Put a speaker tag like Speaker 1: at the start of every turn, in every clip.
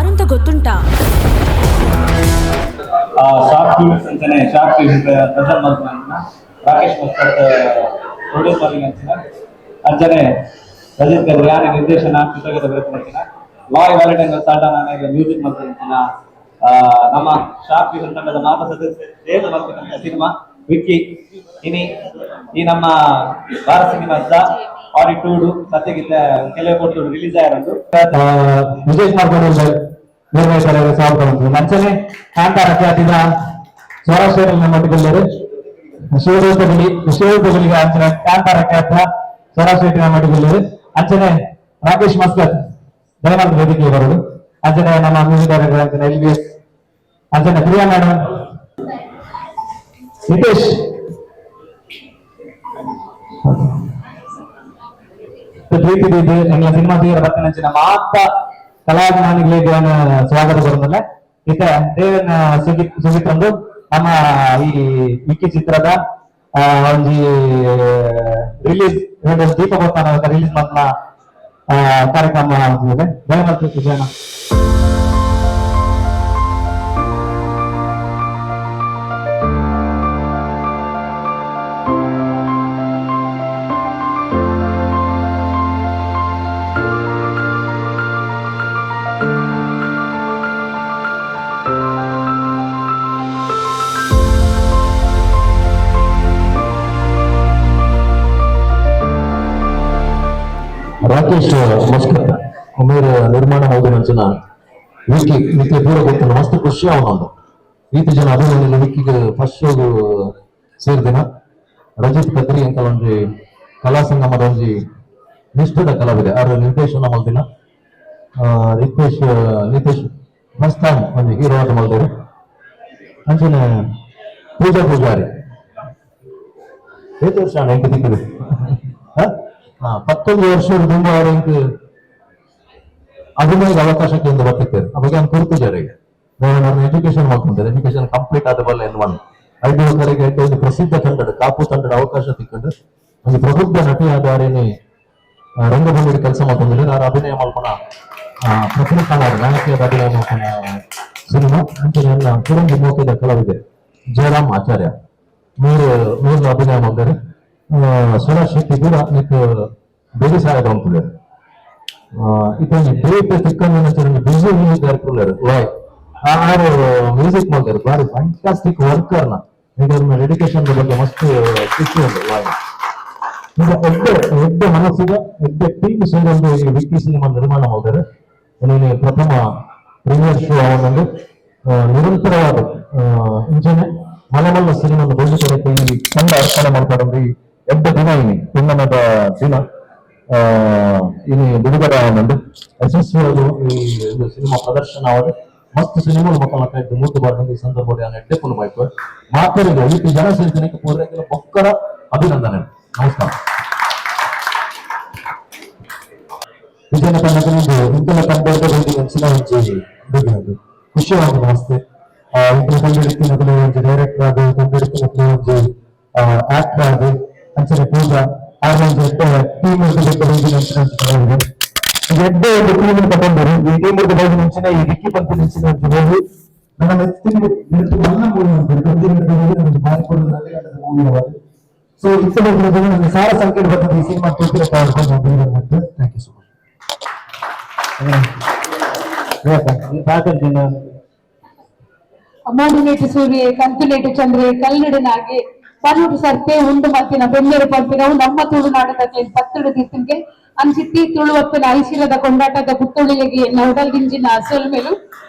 Speaker 1: ಯಾರು ಅಂತ ಗೊತ್ತುಂಟಾ?
Speaker 2: ಶಾರ್ಟ್ ಫಿಲ್ಮ್ಸ್ ಅಂತಾನೆ ಶಾರ್ಟ್ ಫಿಲ್ಮ್ ಪ್ರಜರ್ ಮಾಡ್ತಾನೆ ರಾಕೇಶ್ ಮಸ್ಕತ್ ಪ್ರೊಡ್ಯೂಸ್ ಮಾಡಿದ ಅಂತಾನೆ ರಜೀತ್ ಕದ್ರಿ ಯಾರು ನಿರ್ದೇಶನ ಚಿತ್ರಕಥೆ ಬರೆದಿನ ಲಾಯ್ ವ್ಯಾಲೆಂಟೈನ್ ಸ್ಟಾರ್ಟ್ ಆಗಿ ಮ್ಯೂಸಿಕ್ ಮಾಡ್ತಾನೆ ನಮ್ಮ ಶಾರ್ಟ್ ಫಿಲ್ಮ್ ತಂಡದ ಮಾತಾ ಸದಸ್ಯ ಮಾಡ್ತಕ್ಕಂಥ ಸಿನಿಮಾ ವಿಕ್ಕಿ ಇನಿ ಈ ನಮ್ಮ ಭಾರತ ಸಿನಿಮಾದ ಆಡಿಟೂಡು ಸತ್ಯಗೀತೆ ಕೆಲವು ಕೊಟ್ಟು ರಿಲೀಸ್ ಆಗಿರೋದು
Speaker 3: ವಿಜಯ್ ಮಾಡ್ಕೊಂಡು ನಿರ್ವಹಿಸಲಾದ ಸ್ವಾಗತ ಮಂಚನೆ ಕಾಂತಾರ ಖ್ಯಾತಿದ ಸೌರಾಷ್ಟ್ರ ಮಟ್ಟದಲ್ಲರು ಶಿವರೂಪಗಳಿಗೆ ಅಂಚನೆ ಕಾಂತಾರ ಖ್ಯಾತ ಸೌರಾಷ್ಟ್ರ ಮಟ್ಟದಲ್ಲರು ಅಂಚನೆ ರಾಕೇಶ್ ಮಸ್ಕತ್ ದಯಮಾಡಿ ವೇದಿಕೆಗೆ ಬರೋದು ಅಂಚನೆ ನಮ್ಮ ಮ್ಯೂಸಿಕ್ ಡೈರೆಕ್ಟರ್ ಅಂಚನೆ LVS ಅಂಚನೆ ಪ್ರಿಯಾ ಮೇಡಮ್ ನಿತೇಶ್ ಪ್ರೀತಿ ಎಂಗ್ಲ ಸಿನಿಮಾ ತೀರ ಬರ್ತೇನೆ ಅಂಚಿನ ಮಾತ ಕಲಾಭಿಮಾನಿಗಳಿಗೆ ಸ್ವಾಗತ ಬರುತ್ತಲ್ಲ ಇತ ದೇವನ ಸುಗಿತ್ತೊಂದು ನಮ್ಮ ಈ ವಿಕ್ಕಿ ಚಿತ್ರದ ಒಂಜಿ ರಿಲೀಸ್ ದೀಪಗೋತ್ಸವ ರಿಲೀಸ್ ಮಾತ್ರ ಕಾರ್ಯಕ್ರಮ ದಯಮಾಡಿ ಜನ
Speaker 4: ರಾಕೇಶ್ ಮಸ್ಕತ್ ಒಮ್ಮೆ ನಿರ್ಮಾಣ ಹೋಗುವಂಚಿನ ವಿಕ್ಕಿ ನಿತ್ಯ ದೂರ ಗೊತ್ತಿಲ್ಲ ಮಸ್ತ್ ಖುಷಿ ಅವನೊಂದು ಈತ ಜನ ಅಭಿಮಾನಿಗಳು ವಿಕ್ಕಿಗೆ ಫಸ್ಟ್ ಶೋಗು ಸೇರಿದಿನ ರಜೀತ್ ಕದ್ರಿ ಅಂತ ಒಂಜಿ ಕಲಾ ಸಂಗಮದ ಒಂಜಿ ನಿಷ್ಠದ ಕಲಾವಿದೆ ಅವ್ರ ನಿರ್ದೇಶನ ಮಲ್ದಿನ ನಿತೇಶ್ ಫಸ್ಟ್ ಟೈಮ್ ಒಂದು ಹೀರೋ ಆದ ಮಲ್ದೇರು ಅಂಚನೆ ಪೂಜಾರಿ ಎಷ್ಟು ವರ್ಷ ಎಂಟು ದಿಕ್ಕಿದೆ 19 ವರ್ಷದ ತುಂಬ ಅವರಿಗೆ ಅಭಿನಯದ ಅವಕಾಶಕ್ಕೆ ಎಂದು ಬರ್ತಿದ್ದಾರೆ ಅವಾಗ ಕೊಡ್ತಿದ್ದಾರೆ ನಾನು ಎಜುಕೇಶನ್ ಮಾಡ್ಕೊಂತಾರೆ ಎಜುಕೇಶನ್ ಕಂಪ್ಲೀಟ್ ಆದ ಬಲ್ಲ ಏನು ಮಾಡಿ 5 ವರ್ಷಗಳಿಗೆ ಒಂದು ಪ್ರಸಿದ್ಧ ತಂಡದ ಕಾಪು ತಂಡದ ಅವಕಾಶ ತಿಕ್ಕೊಂಡು ಒಂದು ಪ್ರಬುದ್ಧ ನಟಿಯಾದಾರೇನೆ ರಂಗಭೂಮಿಯಲ್ಲಿ ಕೆಲಸ ಮಾಡ್ಕೊಂಡಿದ್ದಾರೆ ನಾನು ಅಭಿನಯ ಮಾಡ್ಕೊಳ ಪ್ರಥಮ ಕಾಲ ನಾಯಕಿಯಾದ ಅಭಿನಯ ಮಾಡ್ಕೊಂಡ ಸಿನಿಮಾ ಅಂತ ನನ್ನ ಕುರಂಜಿ ಮೋಕದ ಕಲಾವಿದೆ ಜಯರಾಮ್ ಆಚಾರ್ಯ ಮೂರು ಅಭಿನಯ ಮಾಡಿದ್ದಾರೆ ಸ್ವರ ಶಕ್ತಿ ಕೂಡ ನಿಕ್ಕೆ ಬೇರೆ ಸಹಾಯದ ಅಂತಿದೆ ಇದೊಂದು ಬ್ರೇಕ್ ತಿಕ್ಕಂದು ಬಿಸಿ ಮ್ಯೂಸಿಕ್ ಡೈರೆಕ್ಟರ್ ಲಾಯ್ ಆರು ಮ್ಯೂಸಿಕ್ ಮಾಡ್ತಾರೆ ಬಾರಿ ಫ್ಯಾಂಟಾಸ್ಟಿಕ್ ವರ್ಕರ್ನ ಇದರ ಡೆಡಿಕೇಶನ್ ಬಗ್ಗೆ ಮಸ್ತ್ ಖುಷಿ ಉಂಟು ಲಾಯ್ ಈಗ ಎಡ್ಡ ಮನಸ್ಸಿಗೆ ಎಡ್ಡ ಟೀಮ್ ಸೇರೊಂದು ಈ ವಿಕ್ಕಿ ಸಿನಿಮಾ ನಿರ್ಮಾಣ ಮಾಡಿದ್ದಾರೆ ನೀನು ಪ್ರಥಮ ಪ್ರೀಮಿಯರ್ ಶೋ ಅವನೊಂದು ನಿರಂತರವಾದ ಇಂಜನೆ ಮಲಮಲ್ಲ ಸಿನಿಮಾವನ್ನು ಬಂದು ಕೊಡಕ್ಕೆ ಈ ತಂಡ ಅರ್ಪಣೆ ಮಾಡ್ಕೊಂಡು ಈ ಎಡ್ಡ ದಿನ ಇನಿ ಪುಣ್ಣನದ ದಿನ ಇನಿ ಬಿಡುಗಡೆ ಅವನೊಂದು ಯಶಸ್ವಿಯಾಗಿ ಈ ಸಿನಿಮಾ ಪ್ರದರ್ಶನ ಆದ ಮಸ್ತ್ ಸಿನಿಮಾ ಮಕ್ಕಳ ಕೈದು ಮೂತು ಬಾರ್ದು ಈ ಸಂದರ್ಭದಲ್ಲಿ ನಾನು ಎಡ್ಡೆ ಫುಲ್ ಮಾಡ್ಕೊ ಮಾತಾಡಿದ ಈ ಜನ ಸೇರಿದಕ್ಕೆ ಪೂರೈಕೆ ಬೊಕ್ಕರ ಅಭಿನಂದನೆ ನಮಸ್ಕಾರ ವಿಜಯನ ತಂಡಕ್ಕೆ ಇಂದಿನ ತಂಡದ ನೆಚ್ಚಿನ ಒಂದು ಖುಷಿಯಾಗಿ ನಮಸ್ತೆ ಇಂದಿನ ತಂಡಕ್ಕೆ ಒಂದು ಡೈರೆಕ್ಟರ್ ಆದ ತಂಡಕ್ಕೆ ಒಂದು ಆಕ್ಟರ್ ಆದ ಅಂಚನೆ ಪೂಜಾ ಟೀಮ್ ಎಡ್ಡೆ ಒಂದು ಟೀಮ್ ತಗೊಂಡ್ರು ಈ ಟೀಮ್ ನೆಚ್ಚಿನ ಈ ವಿಕ್ಕಿ ಬಂತು ನೆಚ್ಚಿನ ಹೋಗಿ ನನ್ನ ನೆಚ್ಚಿನ ನನ್ನ ಮೂವಿ ಭಾರಿ ಮೂವಿ ಸೊ ಇತ್ತ ಸಾರ ಸಂಖ್ಯೆ ಬರ್ತದೆ ಈ ಸಿನಿಮಾ ತೋರಿಸಿರೋ ಥ್ಯಾಂಕ್ ಯು ಸೊ ಮಚ್
Speaker 5: ಅಮ್ಮೋಡಿನೇಟು ಸೂರ್ಯ ಕಂತುಲೇಟು ಚಂದ್ರೆ ಕಲ್ಲುಡನಾಗಿ ಪನ್ನುಡು ಸರ್ಪೆ ಉಂಡು ಮತ್ತಿನ ಬೆನ್ನೆರು ಪಂಪಿನವು ನಮ್ಮ ತುಳುನಾಡದಲ್ಲಿ ಪತ್ತುಡು ದಿತ್ತಿಗೆ ಅನ್ಸಿತ್ತಿ ತುಳುವಪ್ಪನ ಐಶಿರದ ಕೊಂಡಾಟದ ಪುತ್ತೊಳಿಗೆ ನೌಡಲ್ಗಿಂಜಿನ ಸೊಲ್ಮೆಲು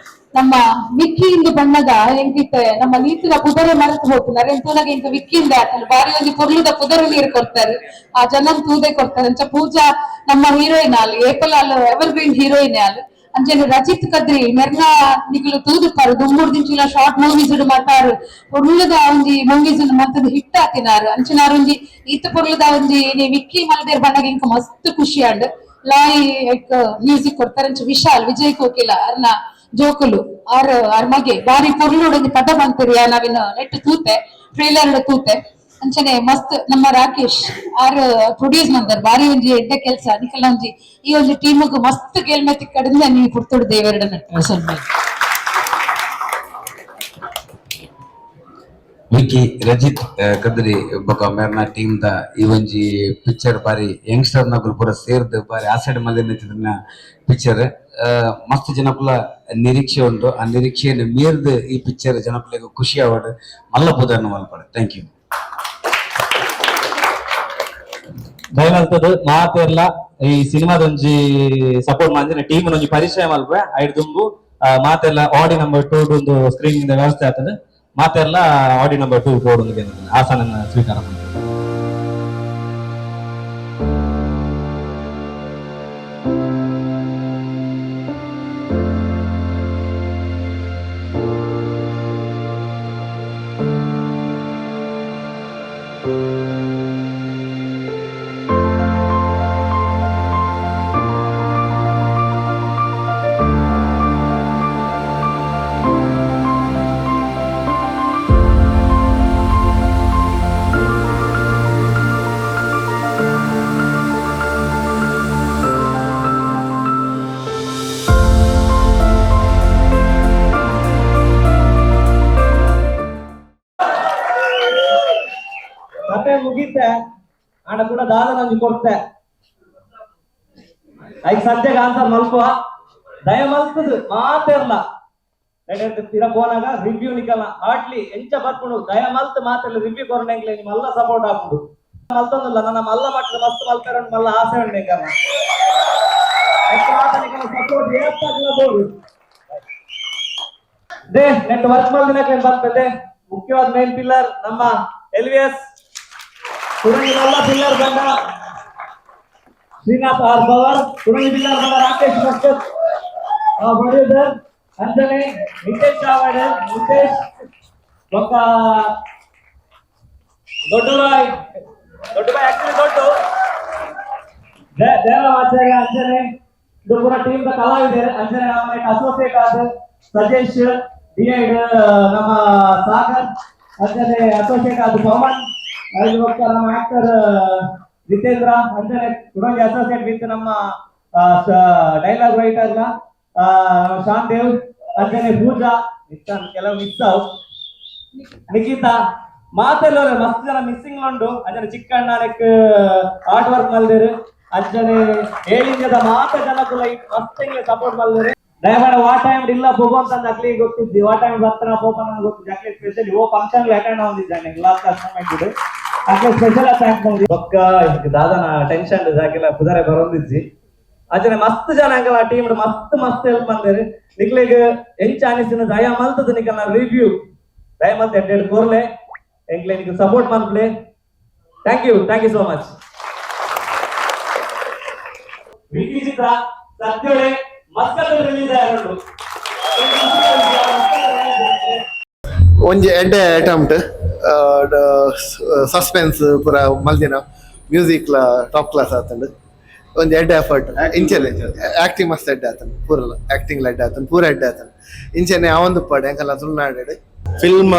Speaker 5: ನಮ್ಮ ವಿಕ್ಕಿ ಇಂದು ಬಣ್ಣದ ಎಂಕಿತ್ತೆ ನಮ್ಮ ನೀತಿನ ಕುದುರೆ ಮರೆತು ಹೋಗ್ತಾರೆ ಎಂತೂನಾಗ ಇಂಕ ವಿಕ್ಕಿಯಿಂದ ಆತನು ಬಾರಿ ಒಂದು ಪುರ್ಲುದ ಕುದುರೆ ನೀರು ಕೊಡ್ತಾರೆ ಆ ಜನ ತೂದೆ ಕೊಡ್ತಾರೆ ಅಂಚ ಪೂಜಾ ನಮ್ಮ ಹೀರೋಯಿನ್ ಆಲು ಏಪಲ್ ಆಲು ಎವರ್ ಗ್ರೀನ್ ಹೀರೋಯಿನ್ ಆಲು ಅಂಚನೆ ರಜಿತ್ ಕದ್ರಿ ಮೆರ್ನಾ ನಿಕಲು ತೂದುಪಾರು ದುಮ್ಮೂರು ದಿಂಚಿನ ಶಾರ್ಟ್ ಮೂವೀಸ್ ಮಾಡ್ತಾರು ಪೊರ್ಲುದ ಒಂಜಿ ಮೂವೀಸ್ ಮಂತದ ಹಿಟ್ ಹಾಕಿನಾರು ಅಂಚನಾರು ಒಂಜಿ ಈತ ಪೊರ್ಲುದ ಒಂಜಿ ವಿಕ್ಕಿ ಮಲದೇರ್ ಬಣ್ಣಗೆ ಇಂಕ ಮಸ್ತ್ ಖುಷಿ ಆಂಡ್ ಲಾಯ್ ಮ್ಯೂಸಿಕ್ ಕೊಡ್ತಾರೆ ಅಂಚ ವಿಶಾಲ್ ವಿಜಯ್ ಕೋಕಿಲ ಅರ್ನ ಜೋಕುಲು ಆರ್ ಮಗೆ ಬಾರಿ ಪೊರ್ಲುಡ್ ಒಂದು ಪದ ಬಂತರಿ ನಾವಿನ ನೆಟ್ ತೂತೆ ಟ್ರೇಲರ್ ತೂತೆ ಅಂಚನೆ ಮಸ್ತ್ ನಮ್ಮ ರಾಕೇಶ್ ಆರ್ ಪ್ರೊಡ್ಯೂಸ್ ಮಾಡ್ತಾರೆ ಬಾರಿ ಒಂಜಿ ಎಡ್ಡ ಕೆಲಸ ನಿಕಲ್ಲ ಒಂಜಿ ಈ ಒಂಜಿ ಟೀಮ್ಗ್ ಮಸ್ತ್ ಕೇಳ್ಮೆತಿ ಕಡಿಂದ ನೀವು ಪುರ್ತುಡು ದೇವೆರಡ ಸ್ವಲ್ಪ
Speaker 1: ವಿಕ್ಕಿ ರಜಿತ್ ಕದ್ರಿ ಬೊಕ ಮೇರ್ನ ಟೀಮ್ ದ ಈ ಒಂಜಿ ಪಿಕ್ಚರ್ ಬಾರಿ ಯಂಗ್ಸ್ಟರ್ ನಕುಲು ಪೂರ ಸೇರ್ದು ಬಾರಿ ಆಸೈಡ್ ಮಲ್ದಿನ ಪಿಕ್ಚರ್ ಮಸ್ತ್ ಜನಕುಲ ನಿರೀಕ್ಷೆ ಉಂಟು ಆ ನಿರೀಕ್ಷೆಯನ್ನು ಮೀರ್ದು ಈ ಪಿಕ್ಚರ್ ಜನಕುಲಿಗೆ ಖುಷಿ ಆವಡ್ ಮಲ್ಲ ಪೂಜಾರನ್ನು ಮಲ್ಪಡೆ. Thank you.
Speaker 3: ದಯಮಲ್ತದ ಮಾತೆರ್ಲ ಈ ಸಿನಿಮಾದೊಂಜಿ ಸಪೋರ್ಟ್ ಮಾಡಿನ ಟೀಮ್ ಒಂಜಿ ಪರಿಚಯ ಮಲ್ಪೆ ಐಡ್ ತುಂಬು ಮಾತೆರ್ಲ ಆಡಿ ನಂಬರ್ 2 ಒಂದು ಸ್ಕ್ರೀನಿಂಗ್ ವ್ಯವಸ್ಥೆ ಆಗ್ತದೆ ಮಾತೆರ್ಲ ಆಡಿ ನಂಬರ್ 2 ಕೋಡ್ ಆಸನ ಸ್ವೀಕಾರ ಮಾಡ್ತಾರೆ.
Speaker 2: ಕತೆ ಮುಗೀತೆ ಆಡ ಕೂಡ ದಾದ ನಂಜಿ ಕೊಡ್ತೆ ಐದು ಸದ್ಯಕ್ಕೆ ಆನ್ಸರ್ ಮಲ್ಪುವ ದಯ ಮಲ್ತದು ಮಾತೆರ್ಲ ತೀರ ಕೋನಾಗ ರಿವ್ಯೂ ನಿಕಲ್ಲ ಹಾಟ್ಲಿ ಎಂಚ ಬರ್ಕೊಂಡು ದಯ ಮಲ್ತ್ ಮಾತೆಲ್ಲ ರಿವ್ಯೂ ಕೊರನೆಂಗ್ಲೆ ಮಲ್ಲ ಸಪೋರ್ಟ್ ಹಾಕೊಂಡು ಮಲ್ತೊಂದಿಲ್ಲ ನನ್ನ ಮಲ್ಲ ಮಟ್ಟದ ಮಸ್ತ್ ಮಲ್ತಾರ ಮಲ್ಲ ಆಸೆ ಉಂಟೆಂಗಲ್ಲ ಸಪೋರ್ಟ್ ಏಪ್ಪಾಗಬಹುದು ದೇ ನೆಟ್ ವರ್ಕ್ ಮಲ್ದಿನಕ್ಕೆ ಬರ್ತದೆ ಮುಖ್ಯವಾದ ಮೇನ್ ಪಿಲ್ಲರ್ ನಮ್ಮ LVS ಕುರಂಗಿನಲ್ಲ ಪಿಲ್ಲರ್ ಬಂದ ಶ್ರೀನಾಥ್ ಆರ್ ಪವರ್ ಕುರಂಗಿ ಪಿಲ್ಲರ್ ಬಂದ ರಾಕೇಶ್ ಮಸ್ಕತ್ ಪ್ರೊಡ್ಯೂಸರ್ ಅಂಜನೆ ನಿತೇಶ್ ಆವಡೆ ನಿತೇಶ್ ಒಕ್ಕ ದೊಡ್ಡ ಬಾಯ್ ಆಕ್ಚುಲಿ ದೊಡ್ಡ ದೇವರಾಚಾರ್ಯ ಅಂಜನೆ ಇದು ಪೂರ ಟೀಮ್ ದ ಕಲಾವಿದೆ ಅಂಜನೆ ನಮ್ಮ ಅಸೋಸಿಯೇಟ್ ಆದ ಸಜೇಶ್ ಡಿಐಡ್ ನಮ್ಮ ಸಾಗರ್ ಅಂಜನೆ ಅಸೋಸಿಯೇಟ್ ಆದ ಪವನ್ ಅದು ಒಕ್ಕ ನಮ್ಮ actor Jitendra Anjane ಕುರಂಗಿ associate with ನಮ್ಮ ಡೈಲಾಗ್ ರೈಟರ್ ಶಾಂತೇವ್ ಅಂಜನೆ ಪೂಜಾ ಕೆಲವು ಮಿಸ್ ನಿಖಿತಾ ಮಾತೆಲ್ಲ ಮಸ್ತ್ ಜನ ಮಿಸ್ಸಿಂಗ್ ಉಂಟು ಅಂಜನೆ ಚಿಕ್ಕಣ್ಣನಕ್ ಆರ್ಟ್ ವರ್ಕ್ ಮಲ್ದೇರು ಅಂಜನೆ ಏಳಿಂಗದ ಮಾತ ಜನಕ್ಕೂ ಮಸ್ತ್ ಸಪೋರ್ಟ್ ಮಲ್ದೇರು ದಯಮಾಡಿ ವಾ ಟೈಮ್ ಇಲ್ಲ ಹೋಗೋ ಅಂತ ಅಕ್ಲಿ ಗೊತ್ತಿದ್ದಿ ವಾ ಟೈಮ್ ಬರ್ತಾನ ಪೋಪನ ಗೊತ್ತಿದ್ದೆ ಅಕ್ಲಿ ಸ್ಪೆಷಲಿ ಓ ಫಂಕ್ಷನ್ ಅಟೆಂಡ್ ಹೊಂದಿದ್ದಾನೆ ಲಾಸ್ಟ್ ಮೂಮೆಂಟ್ ಇದು ಅಕ್ಲಿ ಸ್ಪೆಷಲ್ ಥ್ಯಾಂಕ್ಸ್ ಬಂದಿ ಒಕ್ಕ ದಾದನ ಟೆನ್ಷನ್ ಜಾಕೆಲ್ಲ ಕುದರೆ ಬರೋದಿಜ್ಜಿ ಅಜನೆ ಮಸ್ತ್ ಜನ ಅಂಕಲ್ ಆ ಟೀಮ್ ಮಸ್ತ್ ಹೆಲ್ಪ್ ಬಂದೇರಿ ನಿಕ್ಲಿಗೆ ಎಂಚ ಅನಿಸಿನ ದಯ ಮಲ್ತದ ನಿಕಲ್ ರಿವ್ಯೂ ದಯ ಮಲ್ತ ಎಡ್ಡೆಡ್ ಕೋರ್ಲೆ ಎಂಕ್ಲೆ ನಿಕ್ ಸಪೋರ್ಟ್ ಮಲ್ಪ್ಲೆ thank you so much Vicky ಚಿತ್ರ ಸತ್ಯಳೆ ಮಸ್ಕತ್ ರಿಲೀಸ್ ಆಯ್ತು
Speaker 6: ಒಂಜಿ ಎಡ್ಡೆ ಅಟೆಂಪ್ಟ್ ಸಸ್ಪೆನ್ಸ್ ಪೂರ ಮಲ್ದಿನ ಮ್ಯೂಸಿಕ್ ಟಾಪ್ ಕ್ಲಾಸ್ ಆತಂಡು ಒಂಜಿ ಎಡ್ಡೆ ಎಫರ್ಟ್ ಇಂಚೆನೆ ಆಕ್ಟಿಂಗ್ ಮಸ್ತ್ ಎಡ್ಡೆ ಆತನ ಪೂರಲ ಆಕ್ಟಿಂಗ್ ಎಡ್ಡೆ ಆತನ ಪೂರ ಎಡ್ಡೆ ಆತನ ಇಂಚೆನೆ ಅವಂದು ಪಡೆ ಎಂಕಲ್ಲ Tulunadu
Speaker 7: film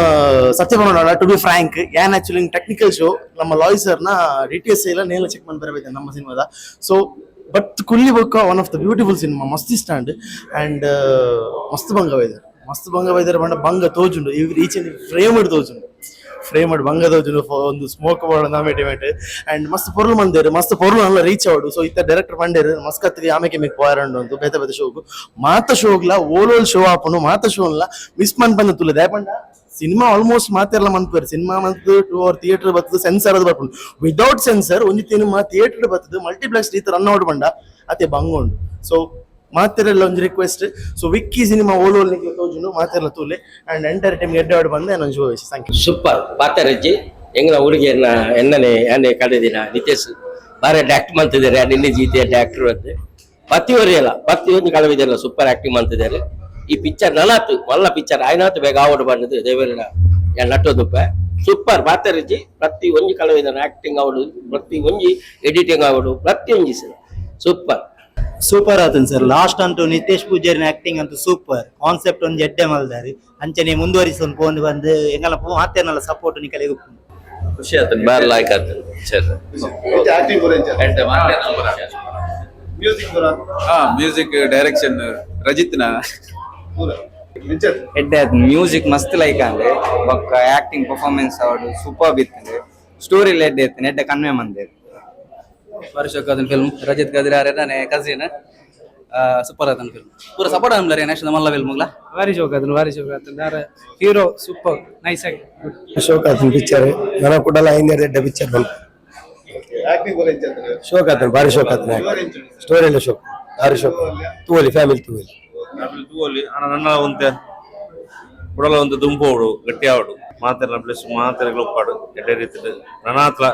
Speaker 7: Satyabhama to be frank ಏನ್ ಆಕ್ಚುಲಿ ಟೆಕ್ನಿಕಲ್ ಶೋ ನಮ್ಮ ಲಾಯ್ಸರ್ ನ DTS ಇಲ್ಲ ನೇಲ ಚೆಕ್ ಮಾಡಿ ಬರಬೇಕು ನಮ್ಮ ಸಿನಿಮಾದ ಸೊ ಬಟ್ ಕುಲ್ಲಿ ಬೊಕ್ಕ one of the beautiful cinema ಮಸ್ತ್ ಇಷ್ಟ ಅಂಡ್ ಮಸ್ತ್ ಭಂಗ ವೈದ್ಯರ ಬಂಡ ಭಂಗ ತೋಜುಂಡು ಇವ್ರು ಈಚೆ ಫ್ರೇಮ್ಡ್ ತೋಜುಂಡು ಫ್ರೇಮ್ಡ್ ಭಂಗ ತೋಜುಂಡು ಒಂದು ಸ್ಮೋಕ್ ಬಾರ್ಡ್ ನಾಮೇಟಿಮೆಂಟ್ ಅಂಡ್ ಮಸ್ತ್ ಪೊರ್ಲು ಮಂದೇರು ಮಸ್ತ್ ಪೊರ್ಲು ಅಲ್ಲ ರೀಚ್ ಆವಡು ಸೊ ಇತ್ತ ಡೈರೆಕ್ಟರ್ ಮಂಡೇರು ಮಸ್ಕತ್ಗೆ ಆಮೇಲೆ ಮಿಕ್ ಪೋಯರಂಡು ಒಂದು ಬೇತೆ ಶೋಗು ಮಾತ ಶೋಗ್ಲ ಓಲೋಲ್ ಶೋ ಆಪನು ಮಾತ ಶೋ ಅಲ್ಲ ಮಿಸ್ ಬಂದ ತುಲೆ ದಯಪಂಡ ಸಿನಿಮಾ ಆಲ್ಮೋಸ್ಟ್ ಮಾತೆಲ್ಲ ಮಂತ್ಪೇರು ಸಿನಿಮಾ ಮಂತ್ 2 ಅವರ್ ಥಿಯೇಟರ್ ಬರ್ತದೆ ಸೆನ್ಸರ್ ಅದು ಬರ್ಕೊಂಡು ವಿದೌಟ್ ಸೆನ್ಸರ್ ಒಂದು ಸಿನಿಮಾ ಥಿಯೇಟರ್ ಬರ್ತದೆ ಮಲ್ಟಿಪ್ಲೆಕ್ಸ್ ರೀತಿ ರನ್ ಔಟ್ ಬಂಡ ಅತ್ತೆ ಬಂಗೊಂಡು ಸೊ ಮಾತೆಲ್ಲ ಒಂದು ರಿಕ್ವೆಸ್ಟ್ ಸೊ ವಿಕ್ಕಿ ಸಿನಿಮಾ ಓಲೋಲ್ ನಿಕ್ಲೆ ತೋಜುನು ಮಾತೆಲ್ಲ ತೂಲೆ ಅಂಡ್ ಎಂಟರ್ ಟೈಮ್ ಎಡ್ಡೆ ಬಂದೆ ನಾನು ಶೋ ಥ್ಯಾಂಕ್ ಯು
Speaker 8: ಸೂಪರ್ ಪಾತರಜ್ಜಿ ಎಂಗ್ಲ ಹುಡುಗಿಯನ್ನ ಎನ್ನನೆ ಆನೆ ಕಳೆದಿನ ನಿತೇಶ್ ಬಾರಿ ಆಕ್ಟ್ ಮಾಡ್ತಿದ್ದಾರೆ ನಿನ್ನೆ ಜೀತಿಯ ಆಕ್ಟರ್ ಅಂತ ಪ್ರತಿಯೊಂದು ಕಲಾವಿದೆಲ್ಲ ಸೂಪರ್ ಆಕ್ಟಿಂಗ್ ಮಾಡ್ತಿದ್ದಾರೆ ಈ ಪಿಕ್ಚರ್ ನನಾತು ಮಲ್ಲ ಪಿಕ್ಚರ್ ಆಯ್ನಾತು ಬೇಗ ಆವಡ್ ಬಂದದ್ದು ದೇವರ ನಟ್ಟೋದುಪ್ಪ ಸೂಪರ್ ಪಾತರಜ್ಜಿ ಪ್ರತಿ ಒಂಜಿ ಕಲಾವಿದನ ಆಕ್ಟಿಂಗ್ ಆವಡು ಪ್ರತಿ ಒಂಜಿ ಎಡಿಟಿಂಗ್ ಆವಡು ಪ್ರತಿಯೊಂಜಿ
Speaker 7: ಸೂಪರ್ ಆತನ್ ಸರ್ ಲಾಸ್ಟ್ ಅಂತೂ ನಿತೇಶ್ ಪೂಜಾರಿನ ಆಕ್ಟಿಂಗ್ ಅಂತೂ ಸೂಪರ್ ಕಾನ್ಸೆಪ್ಟ್ ಒಂದು ಎಡ್ಡೆ ಮಲ್ದಾರಿ ಅಂಚನೆ ಮುಂದುವರಿಸೊಂದು ಪೋಂದು ಬಂದು ಎಂಗಲ್ಲ ಮಾತೇನಲ್ಲ ಸಪೋರ್ಟ್ ನಿಕಲಿಗೆ
Speaker 8: ಖುಷಿ ಆಯ್ತು ಬಾರಿ ಲಾಯ್ಕ್ ಆಯ್ತು
Speaker 6: ಆಕ್ಟಿಂಗ್ ಮ್ಯೂಸಿಕ್ ಪೂರ
Speaker 9: ಮ್ಯೂಸಿಕ್ ಡೈರೆಕ್ಷನ್ ರಜಿತ್ನ
Speaker 10: ಎಡ್ಡೆ ಮ್ಯೂಸಿಕ್ ಮಸ್ತ್ ಲೈಕ್ ಅಂದ್ರೆ ಬೊಕ್ಕ ಆಕ್ಟಿಂಗ್ ಪರ್ಫಾರ್ಮೆನ್ಸ್ ಅವಡು ಸೂಪರ್ ಇತ್ತಂದ್ರೆ ಸ್ಟೋರಿ ಎಡ್ಡೆ ಇತ್ತು ಎಡ್ಡೆ ಕನ್ವೆ ಮಂದೆ
Speaker 11: ವರ್ಷಕ್ಕಾದ ಫಿಲ್ಮ್ ರಜಿತ್ ಕದ್ರಿ ಆರೆ ಕಸಿನ್ ಸೂಪರ್ ಆತನ ಫಿಲ್ಮ್ ಪೂರ ಸಪೋರ್ಟ್ ಆಮ್ಲರಿ ನೆಕ್ಸ್ಟ್ ಮಲ್ಲ ಫಿಲ್ಮ್ ಮುಗ್ಲ
Speaker 10: ಭಾರಿ ಶೋಕ್ ಆತನ ಯಾರ ಹೀರೋ ಸೂಪರ್ ನೈಸ್ ಆಗಿ
Speaker 7: ಶೋಕ್ ಆತನ ಪಿಕ್ಚರ್ ನನ ಕೂಡಲ ಐಂದರ ಎಡ್ಡೆ ಪಿಕ್ಚರ್ ಬಂತು
Speaker 6: ಆಕ್ಟಿಂಗ್ ಪೂರ
Speaker 7: ಶೋಕ್ ಆತನ ಭಾರಿ ಶೋಕ್ ಆತನ ಸ್ಟೋರಿ ಎಲ್ಲ ಶೋಕ್ ಭಾರಿ ಶೋಕ್ ತೂವಲಿ ಫ್ಯಾಮಿಲಿ ತೂವಲಿ
Speaker 12: ನನ್ನ ಒಂತೆ ಕುಡಲ ಒಂದು ದುಂಪೋಡು ಗಟ್ಟಿ ಆವಡು ಮಾತೆಲ್ಲ ಪ್ಲಸ್ ಮಾತೆಲ್ಲ ಒಪ್ಪಾಡು ಎಡ್ಡೆ ರೀತಿ ನನ್ನ ಹತ್ರ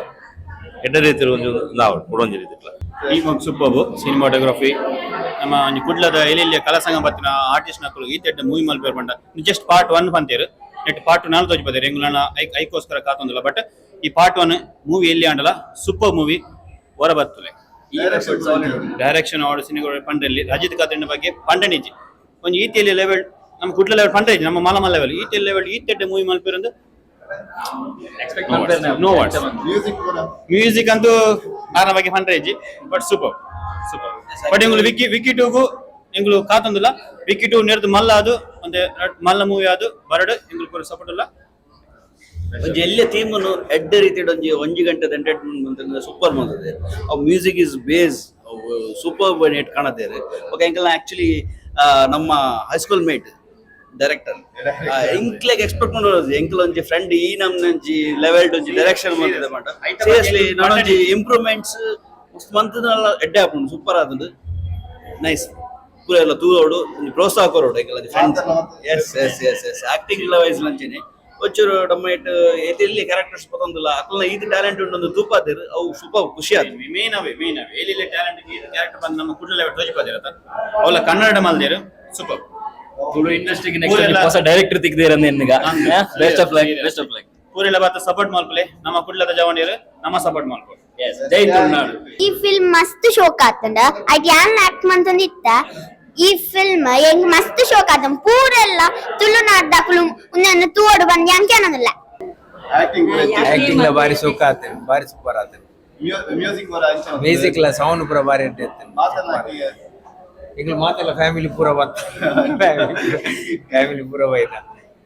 Speaker 12: ಎಡ್ಡೆ ರೀತಿ ಒಂದು ದಾವಡು ಕೊಡೊಂಜಿ ರೀತಿ
Speaker 2: ಟೀಮ್ ಸೂಪರ್ ಸಿನಿಮಾಟೋಗ್ರಫಿ ನಮ್ಮ ಕುಡ್ಲದ ಎಲ್ಲಿ ಕಲಾ ಸಂಘ ಬತ್ತಿನ ಆರ್ಟಿಸ್ಟ್ ನಕಲು ಈ ತೆಡ್ಡ ಮೂವಿ ಮಲ್ಪೇರ್ ಬಂಡ ಜಸ್ಟ್ ಪಾರ್ಟ್ 1 ಪಂತೇರು ನೆಟ್ ಪಾರ್ಟ್ 2 ತೋಜಿ ಬದೇರು ಎಂಗ್ಲನ ಐಕೋಸ್ಕರ ಕಾತೊಂದಿಲ್ಲ ಬಟ್ ಈ ಪಾರ್ಟ್ 1 ಮೂವಿ ಎಲ್ಲಿ ಆಂಡಲ ಸೂಪರ್ ಮೂವಿ ಹೊರ ಬರ್ತಲೆ ಡೈರೆಕ್ಷನ್ ಆಡು ಸಿನಿಮಾ ಪಂಡಲ್ಲಿ ರಜಿತ್ ಕದ್ರಿನ ಬಗ್ಗೆ ಪಂಡನಿಜಿ ಒಂದು ಈತಿಯಲ್ಲಿ ಲೆವೆಲ್ ನಮ್ಮ ಕುಡ್ಲ ಲೆವೆಲ್ ಪಂಡ ನಮ್ಮ ಮಲಮ ಲೆವೆಲ್ ಈತಿ ಲೆವೆಲ್ ಈ ತೆಡ್ಡ ಮೂವಿ ಮಲ್ಪೇರ್ ಅಂದ್ರೆ ನೋ ವರ್ಡ್ಸ್ ಮ್ಯೂಸಿಕ್ ಅಂತೂ ಆರ ಬಗ್ಗೆ ಫಂಡ್ರೇಜಿ ಬಟ್ ಸೂಪರ್ ಬಟ್ ಎಂಗ್ಲು ವಿಕ್ಕಿ ಟೂಗು ಎಂಗ್ಲು ಕಾತೊಂದಿಲ್ಲ ವಿಕ್ಕಿ ಟೂ ನೆರೆದು ಮಲ್ಲ ಅದು ಒಂದೇ ಮಲ್ಲ ಮೂವಿ ಅದು ಬರಡು ಎಂಗ್ಲು ಪೂರ ಸಪೋರ್ಟ್ ಇಲ್ಲ
Speaker 11: ಒಂಜಿ ಎಲ್ಲ್ಯ ಥೀಮನ್ನು ಎಡ್ಡೆ ರೀತಿ ಒಂಜಿ ಗಂಟೆದ ಎಂಟರ್ಟೈನ್ಮೆಂಟ್ ಅಂತಂದ್ರೆ ಸೂಪರ್ ಮಾಡ್ತದೆ ಅವು ಮ್ಯೂಸಿಕ್ ಇಸ್ ಬೇಸ್ ಸೂಪರ್ ನೆಟ್ ಕಾಣತ್ತೇವೆ ಓಕೆ ಎಂಕಲ್ನ ಆಕ್ಚುಲಿ ನಮ್ಮ ಹೈಸ್ಕೂಲ್ ಮೇಟ್ ಡೈರೆಕ್ಟರ್ ಎಂಕ್ಲೆಗ್ ಎಕ್ಸ್ಪೆಕ್ಟ್ ಮಾಡೋದು ಎಂಕ್ಲ ಒಂಜಿ ಫ್ರೆಂಡ್ ಈ ನಮ್ನಂಜಿ ಲೆವೆಲ್ ಒಂಜಿ ಡೈರೆಕ್ಷನ್ ಮಾಡ್ತಿದ್ದೆ ಮಾಡ ಸೀರಿಯಸ್ಲಿ ನಾನೊಂಜಿ ಇಂಪ್ರೂವ್ಮೆಂಟ್ಸ್ ಮಂತದಲ್ಲ ಎಡ್ಡೆ ಹಾಕೊಂಡು ಸೂಪರ್ ಆದದ್ದು ನೈಸ್ ಪೂರ ಎಲ್ಲ ತೂರೋಡು ಪ್ರೋತ್ಸಾಹ ಕೊರೋಡು ಎಂಕಲ friends S acting wise ಲಂಚನೆ ಒಚ್ಚೂರು tomato ಎಲ್ಲಿ ಕ್ಯಾರೆಕ್ಟರ್ಸ್ ಪತ್ತೊಂದಿಲ್ಲ ಅಕ್ಲ ಇದು ಟ್ಯಾಲೆಂಟ್ ಉಂಟು ತೂಪಾದಿರು ಅವು ಸೂಪರ್ ಖುಷಿ ಆಯ್ತು
Speaker 2: ಮೇನ್ ಅವೇ ಎಲ್ಲಿ ಟ್ಯಾಲೆಂಟ್ ಕ್ಯಾರೆಕ್ಟರ್ ಬಂದು ನಮ್ಮ ಕುಡ್ಲ ಲೆವೆಲ್ ತೋಜಿಪಾದಿರತ್ತ ಅವಳ ಕನ್ನಡ ಮಲ್ದೇರು ಸೂಪರ್
Speaker 11: ಇಂಡಸ್ಟ್ರಿಗೆ ನೆಕ್ಸ್ಟ್ ಹೊಸ ಡೈರೆಕ್ಟರ್ ತೆಗ್ದಿರ ನಿನ್ಗ best of luck
Speaker 2: ಪೂರೆಲ್ಲ bath support ಮಾಡ್ಪಲೆ ನಮ್ಮ ಕುಡ್ಲದ ಜವಾನಿಯರು ನಮ್ಮ ಸಪೋರ್ಟ್ ಮಾಡ್ಕೊ ಜೈ ತುಳುನಾಡು
Speaker 13: ಈ ಫಿಲ್ಮ್ ಮಸ್ತ್ ಶೋಕ್ ಆತಂಡ ಐಟ್ ಯಾನ್ ಆಕ್ಟ್ ಮಂತಂದಿತ್ತ ಈ ಫಿಲ್ಮ್ ಎಂಗ್ ಮಸ್ತ್ ಶೋಕ್ ಆತಂ ಪೂರೆಲ್ಲ ತುಳುನಾಡು ದಾಖಲು ಉನ್ನ ತೂಡು ಬಂದು ಯಾಂಕೇನಲ್ಲ
Speaker 10: ಆಕ್ಟಿಂಗ್ ಲ ಭಾರಿ ಶೋಕ್ ಆತನ ಭಾರಿ ಸೂಪರ್ ಆತನ ಮ್ಯೂಸಿಕ್ ಲ ಸೌಂಡ್ ಪೂರ ಭಾರಿ ಇರ್ತದೆ ಈಗ ಮಾತೆಲ್ಲ ಫ್ಯಾಮಿಲಿ ಪೂರ ಬಂತ ಫ್ಯಾಮಿಲಿ ಪೂರ ಬೈದ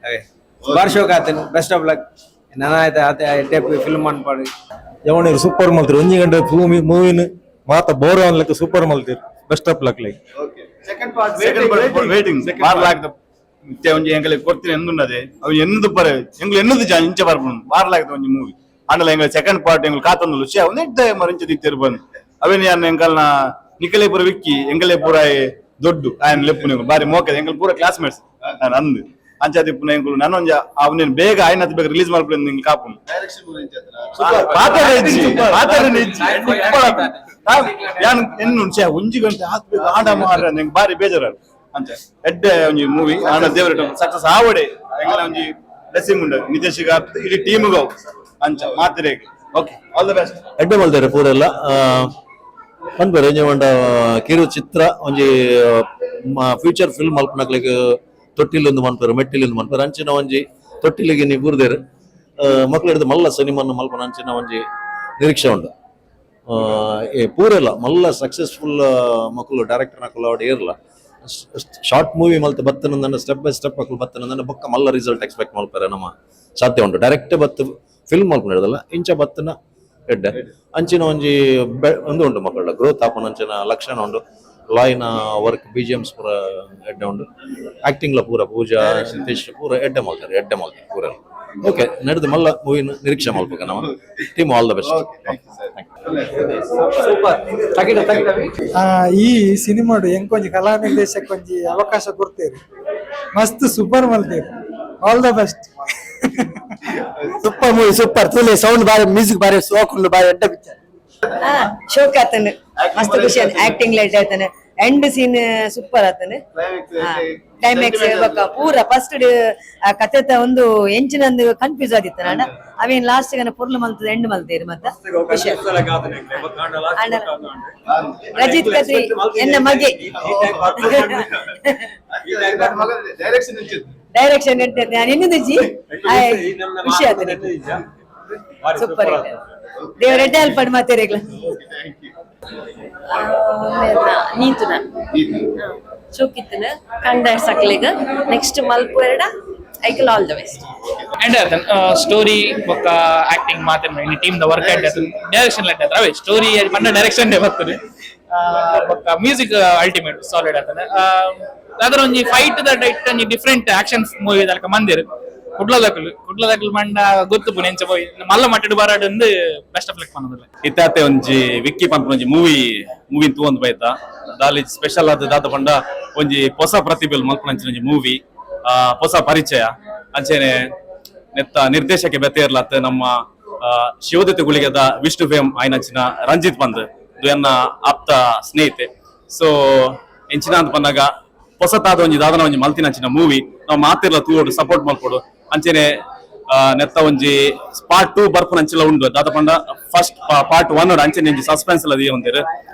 Speaker 10: ಅವೇ ಭಾರಿ ಶೋಕ್ ಆತನ ಬೆಸ್ಟ್ ಆಫ್ ಲಕ್ ನನ್ನ ಆಯ್ತು ಫಿಲ್ಮ್ ಅನ್ಪಾಡು
Speaker 4: ಯವನಿರು ಸೂಪರ್ ಮಲ್ತಿರು ಒಂಜಿ ಗಂಟೆ ಮೂವಿನ ಮಾತ ಬೋರ್ ಅನ್ಲಕ್ಕೆ ಸೂಪರ್ ಮಲ್ತಿರು best of luck like
Speaker 2: second part waiting ಮಾರ್ಲಾಗ್ದ ಇತ್ತೆ ಒಂಜಿ ಎಂಗಲೆ ಕೊಡ್ತೀನಿ ಎಂದುಂಡದೆ ಅವು ಎಂದು ಪರ ಎಂಗ್ಲು ಎನ್ನದು ಜಾ ಇಂಚೆ ಬರ್ಬುಂಡು ಮಾರ್ಲಾಗ್ದ ಒಂಜಿ ಮೂವಿ ಆಂಡಲ ಎಂಗಲ ಸೆಕೆಂಡ್ ಪಾರ್ಟ್ ಎಂಗ್ಲು ಕಾತೊಂದುಲು ಶೇ ಒಂದೆಡ್ಡೆ ಮರಿಂಚ ದಿತ್ತಿರು ಬಂದು ಅವೇನು ಯಾನ ಎಂಕಲ್ನ ನಿಕಲೆ ಪೂರ ವಿಕ್ಕಿ ಎಂಗಲೆ ಪೂರ ದೊಡ್ಡು ಆಯನ್ ಲೆಪ್ಪು ನೀವು ಬಾರಿ ಮೋಕದ ಎಂಗಲ್ ಪೂರ ಕ್ಲಾಸ್ಮೇಟ್ಸ್ ನಾನು ಅಂದು ಅಂಚಾದಿ ಪುನ ಎಂಕುಲು ನಾನೊಂಜ ಅವನೇನು ಬೇಗ ಆಯ್ನತ್ ಬೇಗ ರಿಲೀಸ್ ಮಾಡ್ಬಿಡು ನಿಂಗೆ ಕಾಪು ಯಾನ್ ಎನ್ನು ಒಂಜಿ ಗಂಟೆ ಹಾಕ್ಬೇಕು ಆಡ ಮಾರ ನಂಗೆ ಬಾರಿ ಬೇಜಾರ ಅಂಚ ಎಡ್ಡೆ ಒಂಜಿ ಮೂವಿ ಆಡ ದೇವರ ಸಕ್ಸಸ್ ಆವಡೆ ಎಂಗಲ ಒಂಜಿ ಬ್ಲೆಸ್ಸಿಂಗ್ ಉಂಡು ನಿತೇಶ್ ಇಡೀ ಟೀಮ್ಗೆ ಅಂಚ ಮಾತಿರೇಗೆ ಓಕೆ ಆಲ್ ದ ಬೆಸ್ಟ್
Speaker 4: ಎಡ್ಡೆ ಮಲ್ತಾರೆ ಪೂರೆಲ್ಲ ಅನ್ಬೇರೆ ಒಂಜಿ ಕಿರು ಚಿತ್ರ ಒಂಜಿ ಫ್ಯೂಚರ್ ಫಿಲ್ಮ್ ಮಲ್ಪನಕ್ಲಿಗೆ ತೊಟ್ಟಿಲೊಂದು ಮನ್ಪೇರು ಮೆಟ್ಟಿಲೊಂದು ಮನ್ಪೇರು ಅಂಚಿನ ಒಂಜಿ ತೊಟ್ಟಿಲಿಗೆ ನೀವು ಬುರ್ದೇರು ಮಕ್ಳು ಹಿಡಿದು ಮಲ್ಲ ಸಿನಿಮಾನ ಮಲ್ಪನ ಅಂಚಿನ ಒಂಜಿ ನಿರೀಕ್ಷೆ ಉಂಟು ಪೂರೆಲ್ಲ ಮಲ್ಲ ಸಕ್ಸಸ್ಫುಲ್ ಮಕ್ಕಳು ಡೈರೆಕ್ಟರ್ ನಕಲು ಅವಡು ಏರ್ಲ ಶಾರ್ಟ್ ಮೂವಿ ಮಲ್ತ ಬತ್ತನಂದ ಸ್ಟೆಪ್ ಬೈ ಸ್ಟೆಪ್ ಮಕ್ಕಳು ಬತ್ತನಂದ ಬೊಕ್ಕ ಮಲ್ಲ ರಿಸಲ್ಟ್ ಎಕ್ಸ್ಪೆಕ್ಟ್ ಮಲ್ಪೇರೆ ನಮ್ಮ ಸಾಧ್ಯ ಉಂಟು ಡೈರೆಕ್ಟ್ ಬತ್ತು ಫಿಲ್ಮ್ ಮಲ್ಪನ ಹಿಡಿದಲ್ಲ ಇಂಚ ಬತ್ತನ ಎಡ್ಡೆ ಅಂಚಿನ ಒಂಜಿ ಒಂದು ಉಂಟು ಮಕ್ಕಳ ಗ್ರೋತ್ ಆಪನ ಅಂಚಿನ ಲಕ್ಷಣ ಉಂಟು ಲಾಯ್ನ ವರ್ಕ್ BGMs ಪೂರ ಎಡ್ಡೆ ಉಂಟು ಆಕ್ಟಿಂಗ್ ಲ ಪೂರ ಪೂಜಾ ನಿತೇಶ್ ಪೂರ ಎಡ್ಡೆ ಮಲ್ತಾರೆ ಪೂರ ಓಕೆ ನಡೆದು ಮಲ್ಲ ಮೂವಿನ ನಿರೀಕ್ಷೆ ಮಲ್ಪಕ ನಾವು ಟೀಮ್ ಆಲ್ ದ ಬೆಸ್ಟ್
Speaker 10: ಈ ಸಿನಿಮಾಡು ಎಂಕೊಂಜಿ ಕಲಾ ನಿರ್ದೇಶಕೊಂಜಿ ಅವಕಾಶ ಕೊಡ್ತೇವೆ ಮಸ್ತ್ ಸೂಪರ್ ಮಲ್ತೇವೆ all the best
Speaker 7: super movie super ತುಲೆ ಸೌಂಡ್ ಬಾರಿ ಮ್ಯೂಸಿಕ್ ಬಾರಿ ಸೋಕುಂಡು ಬಾರಿ ಎಡ್ಡೆ ಪಿಕ್ಚರ್
Speaker 14: ಶೋಕ್ ಆತನ ಮಸ್ತ್ ಖುಷಿ ಆಕ್ಟಿಂಗ್ ಲೈಟ್ ಆಯ್ತಾನೆ ಎಂಡ್ ಸೀನ್ ಸೂಪರ್ ಆತನೆ ಕ್ಲೈಮ್ಯಾಕ್ಸ್ ಬೊಕ್ಕ ಪೂರ ಫಸ್ಟ್ ಕಥೆತ ಒಂದು ಎಂಚಿನಂದು ಕನ್ಫ್ಯೂಸ್ ಆದಿತ್ತ ನಾನ ಅವೇನ್ ಲಾಸ್ಟ್ ಗನ ಪುರ್ಲ ಮಲ್ತದ ಎಂಡ್ ಮಲ್ತೇರಿ ಮತ್ತ ರಜಿತ್ ಕದ್ರಿ ಎನ್ನ ಮಗೆ ಡೈರೆಕ್ಷನ್ ಇರ್ತದೆ ನಾನು ಇನ್ನೊಂದು ಖುಷಿ ಆತನೆ ಸೂಪರ್ ದೇವರ ಎಡ್ಡೆ ಅಲ್ಪಡ್ ಮಾತೇರಿಗ್ಲ
Speaker 15: ನೀತುನ ಚೂಕಿತ್ತನ ಕಂಡ ಸಕ್ಲಿಗ ನೆಕ್ಸ್ಟ್ ಮಲ್ಪು ಎರಡ ಐಕಲ್ ಆಲ್ ದ ಬೆಸ್ಟ್
Speaker 16: ಅಂಡ್ ಅದನ್ ಸ್ಟೋರಿ ಬೊಕ್ಕ ಆಕ್ಟಿಂಗ್ ಮಾತ್ರ ಇನ್ team the work and direction let ಅವೆ ಸ್ಟೋರಿ ಪಂಡ ಡೈರೆಕ್ಷನ್ ಡೆ ಬರ್ತದೆ ಬೊಕ್ಕ ಮ್ಯೂಸಿಕ್ ಅಲ್ಟಿಮೇಟ್ ಸಾಲಿಡ್ ಅದನ ಅದರ ಒಂಜಿ ಫೈಟ್ ದ ಡೈಟ್ ಒಂಜಿ ಡಿಫರೆಂಟ್ ಆಕ್ಷನ್ ಮೂವಿ ದಲ್ಕ ಮಂದಿರ್ ಕುಡ್ಲದಕಲ್ ಮಂಡ ಗೊತ್ತು ಪುನೆಂಚ ಪೋಯಿ ಮಲ್ಲ ಮಟ್ಟಡು ಬರಾಡು ಬೆಸ್ಟ್ ಆಫ್ ಲಕ್ ಪನ್ನೋದಿಲ್ಲ
Speaker 9: ಇತ್ತಾತೆ ಒಂಜಿ ವಿಕ್ಕಿ ಪಂಪ ಒಂಜಿ ಮೂವಿ ತೂಂದು ಬೈತ ದಾಲಿ ಸ್ಪೆಷಲ್ ಆದ ದಾತ ಪಂಡ ಒಂಜಿ ಹೊಸ ಪ್ರತಿಭೆಲ್ ಮಲ್ಪನಂಚಿನ ಒಂಜಿ ಮೂವಿ ಹೊಸ ಪರಿಚಯ ಅಂಚೆನೆ ನೆತ್ತ ನಿರ್ದೇಶಕ ಬೆತ್ತೇರ್ಲತ್ ನಮ್ಮ ಶಿವದತ್ತಿ ಗುಳಿಗದ ವಿಷ್ಣು ಫೇಮ್ ಆಯ್ನಂಚಿನ ರಂಜಿತ್ ಬಂದ್ ಎನ್ನ ಆಪ್ತ ಸ್ನೇಹಿತೆ ಸೊ ಎಂಚಿನ ಅಂತ ಪನ್ನಾಗ ಹೊಸತಾದ ಒಂಜಿ ದಾದನ ಒಂಜಿ ಮಲ್ತಿನಂಚಿನ ಮೂವಿ ನಾವು ಮಾತಿರ್ಲ ತೂಡು ಸಪೋರ್ಟ್ ಮಲ್ಪೊಡು ಅಂಚೆನೆ ನೆತ್ತ ಒಂಜಿ ಪಾರ್ಟ್ 2 ಬರ್ಪುನಂಚಿಲ ಉಂಡು ದಾದ ಪಂಡ ಫಸ್ಟ್ ಪಾರ್ಟ್ 1 ಅಂಚೆನೆ ಒಂಜಿ ಸಸ್ಪೆನ್ಸ್ ಎಲ್ಲ ಒಂದಿರು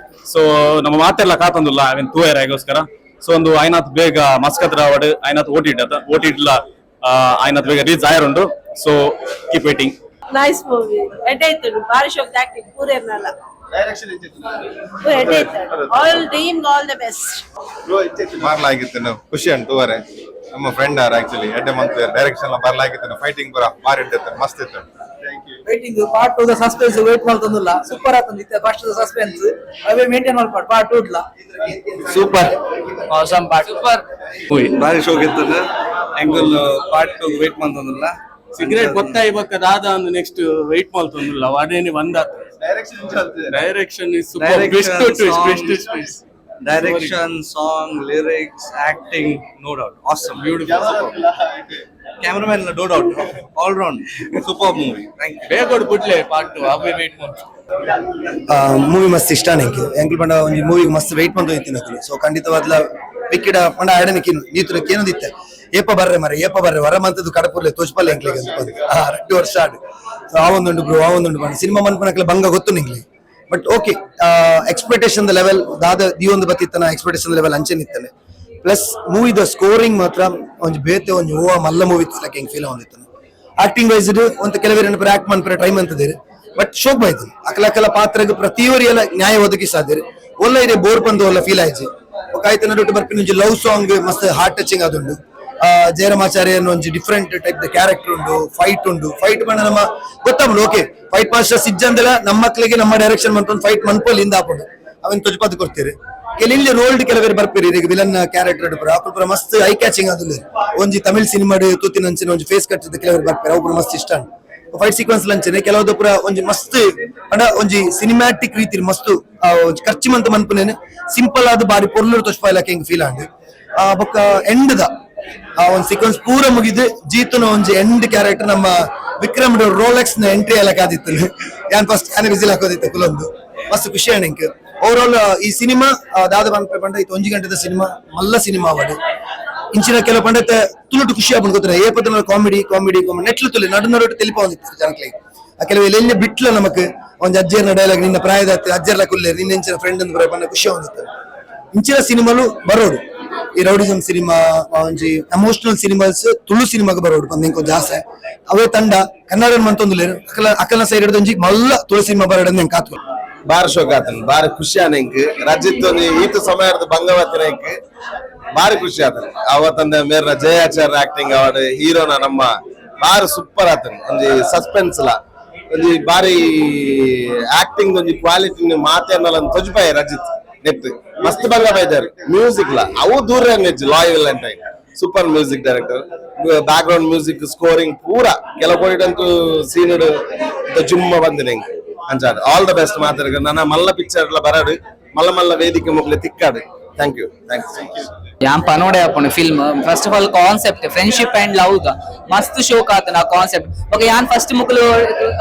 Speaker 9: ಸೊ ನಮ್ಮ ಮಾತೆಲ್ಲ ಕಾತಂದುಲ್ಲ ಅವೇನ್ ತೂಯರ ಆಗೋಸ್ಕರ ಸೊ ಒಂದು ಐನಾತ್ ಬೇಗ ಮಸ್ಕತ್ರ ಅವಡ್ ಐನಾತ್ ಓಟಿಡ್ಲ ಐನಾತ್ ಬೇಗ ರೀಚ್ ಆಯರುಂಡು so keep waiting
Speaker 15: nice movie ಎಡ್ಡೈತು ಬಾರಿ ಶೋಕ್ ಆಕ್ಟಿಂಗ್ ಪೂರೇರ್ನಲ್ಲ
Speaker 6: direction
Speaker 15: all team all the best
Speaker 17: ಬರ್ಲಾಗಿತ್ತು ಖುಷಿ ಉಂಟು ಅವರೇ ನಮ್ಮ ಫ್ರೆಂಡ್ ಆರ್ ಆಕ್ಚುಲಿ ಎಡ್ಡೆ ಮಂತ್ ಡೈರೆಕ್ಷನ್ ಎಲ್ಲ ಬರ್ಲಾಗಿತ್ತು ಫೈಟಿಂಗ್ ಬರ ಬಾರಿ ಇಟ್ಟಿತ್ತು ಮಸ್ತ್ ಇತ್ತು
Speaker 14: ವೈಟಿಂಗ್ ಪಾರ್ಟ್ 2 ದ ಸಸ್ಪೆನ್ಸ್ ವೇಟ್ ಮಾಡ್ತಂದಿಲ್ಲ ಸೂಪರ್ ಆತಂದಿತ್ತೆ ಫಸ್ಟ್ ದ ಸಸ್ಪೆನ್ಸ್ ಅವೇ ಮೇಂಟೈನ್ ಮಾಡ್ಪಾಡ್ ಪಾರ್ಟ್ 2 ಡ್ಲ
Speaker 9: super awesome part super movie ಬಾರಿ ಶೋಕ್ ಇತ್ತು ಎಂಗಲ್ ಪಾರ್ಟ್ 2 ವೇಟ್ ಮಾಡ್ತಂದಿಲ್ಲ
Speaker 12: ಸಿಗರೇಟ್ ಗೊತ್ತಾಯಿ ಬಕ್ಕ ದಾದ ಒಂದು ನೆಕ್ಸ್ಟ್ ವೆಯ್ಟ್ ಮಾಡ್ತಂದಿಲ್ಲ ವಾಡೇನಿ ಬಂದ direction is super twist
Speaker 9: direction, song, lyrics, acting, no doubt, awesome, beautiful, cameraman, no doubt, all round, superb movie. Thank you.
Speaker 12: ಬೇಗ ಕೊಡ್ಬಿಡ್ಲೆ part 2 ಅವೇ wait ಮಾಡಿ
Speaker 7: ಮೂವಿ ಮಸ್ತ್ ಇಷ್ಟ ನಂಗೆ ಎಂಕ್ಲು ಪಂಡ ಒಂಜಿ ಮೂವಿಗೆ ಮಸ್ತ್ ವೆಯ್ಟ್ ಮಂತ್ ಇತ್ತಿನಕುಲು ಸೊ ಖಂಡಿತವಾದ್ಲ ವಿಕ್ಕಿಡ ಪಂಡ ಆಡನಕಿನು ನೀತುನ ಕೇನದಿತ್ತೆ ಏಪ ಬರ್ರೆ ವರ ಮಂತದ್ದು ಕಡಪುರ್ಲೆ ತೋಚ್ಪಲ್ಲೆ ಎಂಕ್ಲಿಗೆ ಅಂತ 2 ವರ್ಷ ಆಡು ಸೊ ಆವೊಂದುಂಡು ಪಂಡ ಸಿನಿಮಾ ಮನ್ಪನಕ್ಲೆ ಬಂಗ ಗೊತ್ತು ನಿಂಗ್ಲಿ ಬಟ್ ಓಕೆ ಎಕ್ಸ್ಪೆಕ್ಟೇಷನ್ ದ ಲೆವೆಲ್ ದಾದ ದಿಯೊಂದು ಬತ್ತಿತ್ತನ ಎಕ್ಸ್ಪೆಕ್ಟೇಷನ್ ಲೆವೆಲ್ ಅಂಚೆನಿತ್ತಾನೆ ಪ್ಲಸ್ ಮೂವಿದ ಸ್ಕೋರಿಂಗ್ ಮಾತ್ರ ಒಂಜಿ ಬೇತೆ ಒಂಜಿ ಓವ ಮಲ್ಲ ಮೂವಿ ತಿಲಕ್ಕೆ ಹೆಂಗ್ ಫೀಲ್ ಆಗುತ್ತಿತ್ತಾನೆ ಆಕ್ಟಿಂಗ್ ವೈಸ್ ಒಂದು ಕೆಲವೇರನ್ನ ಆಕ್ಟ್ ಮನ್ಪರೆ ಟ್ರೈ ಮಂತದೇರಿ ಬಟ್ ಶೋಕ್ ಬಾಯ್ತು ಅಕಲ ಪಾತ್ರಗೆ ಪ್ರತಿಯೊರಿ ಎಲ್ಲ ನ್ಯಾಯ ಒದಗಿಸಾದಿರಿ ಒಲ್ಲ ಇದೆ ಬೋರ್ ಬಂದು ಒಲ್ಲ ಫೀಲ್ ಆಯ್ತು ಆಯ್ತು ನಡುಟ್ಟು ಬರ್ಪಿನ ಒಂಜಿ ಲವ್ ಸಾಂಗ್ ಮಸ್ತ್ ಹಾರ್ಟ್ ಟಚಿಂಗ್ ಆದುಂಡು ಜಯರಾಮಾಚಾರ್ಯ ಒಂಜಿ ಡಿಫ್ರೆಂಟ್ ಟೈಪ್ ದ ಕ್ಯಾರೆಕ್ಟರ್ ಉಂಡು ಫೈಟ್ ಬಂಡ ನಮ್ಮ ಗೊತ್ತಾಗ್ಲು ಓಕೆ ಫೈಟ್ ಮಾಸ್ಟರ್ ಸಿಜ್ಜಂದಲ ನಮ್ಮ ಮಕ್ಕಳಿಗೆ ನಮ್ಮ ಡೈರೆಕ್ಷನ್ ಮಂತ ಫೈಟ್ ಮನ್ಪೋಲ್ ಇಂದ ಹಾಕೊಂಡು ಅವನ್ ತೊಜ್ಪಾತ್ ಕೊಡ್ತೀರಿ ಕೆಲಲ್ಲಿ ರೋಲ್ಡ್ ಕೆಲವರು ಬರ್ಪೀರಿ ಈಗ ವಿಲನ್ ಕ್ಯಾರೆಕ್ಟರ್ ಅಪ್ಪುರ ಮಸ್ತ್ ಐ ಕ್ಯಾಚಿಂಗ್ ಆದುಲ್ಲ ಒಂಜಿ ತಮಿಳ್ ಸಿನಿಮಾ ತೂತಿನ ಅಂಚಿನ ಒಂಜಿ ಫೇಸ್ ಕಟ್ಟಿದ ಕೆಲವರು ಬರ್ಪೀರಿ ಅವು ಮಸ್ತ್ ಇಷ್ಟ ಫೈಟ್ ಸೀಕ್ವೆನ್ಸ್ ಲಂಚನೆ ಕೆಲವೊಂದು ಪುರ ಒಂಜಿ ಮಸ್ತ್ ಅಂಡ ಒಂಜಿ ಸಿನಿಮ್ಯಾಟಿಕ್ ರೀತಿ ಮಸ್ತ್ ಖರ್ಚು ಮಂತ್ ಮನ್ಪುನೇನೆ ಸಿಂಪಲ್ ಆದ ಬಾರಿ ಪೊರ್ಲು ತೊಚ್ಪಾಯ್ಲಕ್ಕೆ ಹೆಂಗ್ ಫೀಲ್ ಆಂಡ್ ಬೊಕ್ಕ ಎಂಡ್ ದ ಒಂದ್ ಸೀಕ್ವೆನ್ಸ್ ಪೂರ ಮುಗಿದು ಜೀತುನ ಒಂಜಿ ಎಂಡ್ ಕ್ಯಾರೆಕ್ಟರ್ ನಮ್ಮ ವಿಕ್ರಮ್ ರೋಲೆಕ್ಸ್ ನ ಎಂಟ್ರಿ ಎಲ್ಲ ಕಾದಿತ್ತು ಯಾನ್ ಫಸ್ಟ್ ಯಾನ್ ವಿಸಿಲ್ ಹಾಕೋದಿತ್ತು ಕುಲೊಂದು ಮಸ್ತ್ ಖುಷಿ ಆಣಂಕ್ ಓವರ್ ಆಲ್ ಈ ಸಿನಿಮಾ ದಾದ ಪಂಡ ಇದು 1 ಗಂಟೆದ ಸಿನಿಮಾ ಮಲ್ಲ ಸಿನಿಮಾ ಅವಡು ಇಂಚಿನ ಕೆಲವು ಪಂಡತೆ ತುಳುಟು ಖುಷಿ ಆಗ್ಬಿಟ್ಟು ಗೊತ್ತಿರ ಏಪದ ಕಾಮಿಡಿ ನೆಟ್ಲು ತುಳಿ ನಡು ತೆಲಿಪ ಒಂದಿತ್ತು ಜನಕ್ಕೆ ಆ ಕೆಲವು ಎಲ್ಲೆಲ್ಲಿ ಬಿಟ್ಲ ನಮಕ್ ಒಂದ್ ಅಜ್ಜರ್ನ ಡೈಲಾಗ್ ನಿನ್ನ ಪ್ರಾಯದ ಅಜ್ಜರ್ಲ ಕುಲ್ಲೆ ನಿನ್ನ ಇಂಚಿನ ಫ್ರೆಂಡ್ ಅಂತ ಪಂಡ ಖುಷಿ ಒಂದಿತ್ತು ಇಂಚಿನ ಸಿನಿಮಾಲು ಬರೋಡು ಈ ರೌಡಿಸಮ್ ಸಿನಿಮಾ ಒಂಜಿ ಎಮೋಷನಲ್ ಸಿನಿಮಾಸ್ ತುಳು ಸಿನಿಮಾಗ ಬರೋಡು ಪಂದ ಜಾಸ್ತಿ ಅವೇ ತಂಡ ಕನ್ನಡ ಮಂತೊಂದುಲೇರು ಅಕಲ ಸೈಡ್ ಹಿಡಿದು ಮಲ್ಲ ತುಳು ಸಿನಿಮಾ ಬರೋಡು ಅಂತ ಕಾತ್ಕೊಂಡು
Speaker 17: ಬಾರಿ ಶೋಕ್ ಆತನ್ ಬಾರಿ ಖುಷಿ ಆನಂಕ್ ರಜಿತ್ ಈತ ಸಮಯದ ಭಂಗವತಿನಕ್ ಬಾರಿ ಖುಷಿ ಆತನ್ ಅವತ್ತಂದ ಮೇರ್ನ ಜಯಾಚಾರ್ಯ ಆಕ್ಟಿಂಗ್ ಅವಡ್ ಹೀರೋನ ನಮ್ಮ ಬಾರಿ ಸೂಪರ್ ಆತನ್ ಒಂಜಿ ಸಸ್ಪೆನ್ಸ್ ಲ ಒಂಜಿ ಬಾರಿ ಆಕ್ಟಿಂಗ್ ಒಂಜಿ ಕ್ವಾಲಿಟಿ ಮಾತೇನಲ್ಲ ತೊಜ್ಪಾಯ ರಜಿತ್ ನೆಟ್ ಮಸ್ತ್ ಬಂಗ ಬೈದಾರು ಮ್ಯೂಸಿಕ್ ಲ ಅವು ದೂರ ಲಾಯಲ್ ಅಂತ super music director back ground music scoring ಪೂರ ಕೆಲವು ಕೊಯ್ಟಂತೂ senior Jammu ಬಂದಿನ ಅಂಚಾಡು all the best ಮಾತಾಡ ನನ್ನ ಮಲ್ಲ ಪಿಕ್ಚರ್ ಬರಾಡು ಮಲ್ಲ ವೇದಿಕೆ ಮುಗ್ಲೆ ತಿಕ್ಕಾಡು ಥ್ಯಾಂಕ್ ಯು
Speaker 18: ಯಾನ್ ಪನೋಡೆ ಆಪುಂಡು film first of all concept friendship and love the ಮಸ್ತ್ ಶೋಕ್ ಆತನ ಆ ಕಾನ್ಸೆಪ್ಟ್ ಓಕೆ ಯಾನ್ ಫಸ್ಟ್ ಮುಕ್ಲು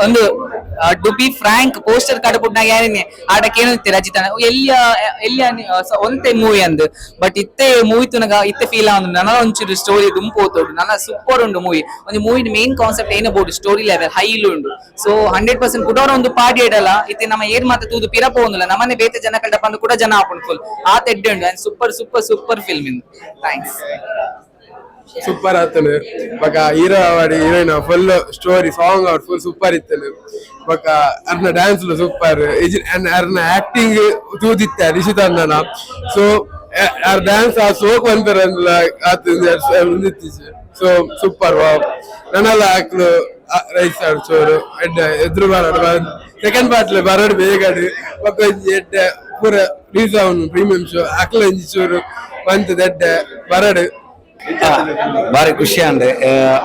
Speaker 18: ಒಂದು ಟು ಬಿ ಫ್ರಾಂಕ್ ಪೋಸ್ಟರ್ ಕಡಪುಟ್ನಾಗ ಯಾರಿನಿ ಆಡಕ್ಕೆ ಏನಂತೆ ರಜಿತ ಎಲ್ಲಿಯ ಒಂತೆ ಮೂವಿ ಅಂದ್ ಬಟ್ ಇತ್ತೆ ಮೂವಿ ತುನಗ ಇತ್ತೆ ಫೀಲ್ ಆಂದು ನನ್ನ ಒಂಚೂರು ಸ್ಟೋರಿ ದುಂಪು ಓತೋಡು ನನ್ನ ಸೂಪರ್ ಉಂಡು ಮೂವಿ ಒಂದು ಮೂವಿ ಮೇನ್ ಕಾನ್ಸೆಪ್ಟ್ ಏನಬಹುದು ಸ್ಟೋರಿ ಲೆವೆಲ್ ಹೈಲ್ ಉಂಡು ಸೊ 100% ಕುಡೋರ ಒಂದು ಪಾರ್ಟಿ ಇಡಲ್ಲ ಇತ್ತೆ ನಮ್ಮ ಏನ್ ಮಾತ ತೂದು ಪಿರಪ ಒಂದಿಲ್ಲ ನಮ್ಮನೆ ಬೇತೆ ಜನ ಕಲ್ಡ ಬಂದು ಕೂಡ ಜನ ಆಪುಂಡು ಫುಲ್ ಆ ತೆಡ್ಡೆ ಉಂಡು ಅಂಡ್ ಸೂಪರ್ ಫಿಲ್ಮ್ ಇಂದು ಥ್ಯಾಂಕ್ಸ್
Speaker 19: ಸೂಪರ್ ಆತನು ಬೊಕ ಹೀರೋ ಅವಡ್ ಹೀರೋಯಿನ್ ಫುಲ್ ಸ್ಟೋರಿ ಸಾಂಗ್ ಅವಡ್ ಫುಲ್ ಸೂಪರ್ ಇತ್ತನು ಬೊಕ ಅರ್ನ ಡ್ಯಾನ್ಸ್ ಸೂಪರ್ ಅರ್ನ ಆಕ್ಟಿಂಗ್ ತೂದಿತ್ತ ರಿಷಿತಂದನ ಸೊ ಅರ್ ಡ್ಯಾನ್ಸ್ ಆ ಸೋಕ್ ಬಂತಾರ ಸೊ ಸೂಪರ್ ನನ್ನಲ್ಲ ಹಾಕ್ಲು ರೈಸ್ ಆಡ್ ಚೋರು ಎದುರು ಬರೋಡು ಸೆಕೆಂಡ್ ಪಾರ್ಟ್ ಬರೋಡು ಬೇಗಡು ಬೊಕ ಎಡ್ಡ ಪೂರ ರೀಸ್ ಅವನು ಪ್ರೀಮಿಯಂ ಶೋ ಅಕ್ಲ ಒಂಜಿ ಚೂರು ಬಂತು ದಡ್ಡ ಬರೋಡು
Speaker 11: ಬಾರಿ ಖುಷಿ ಅಂದೆ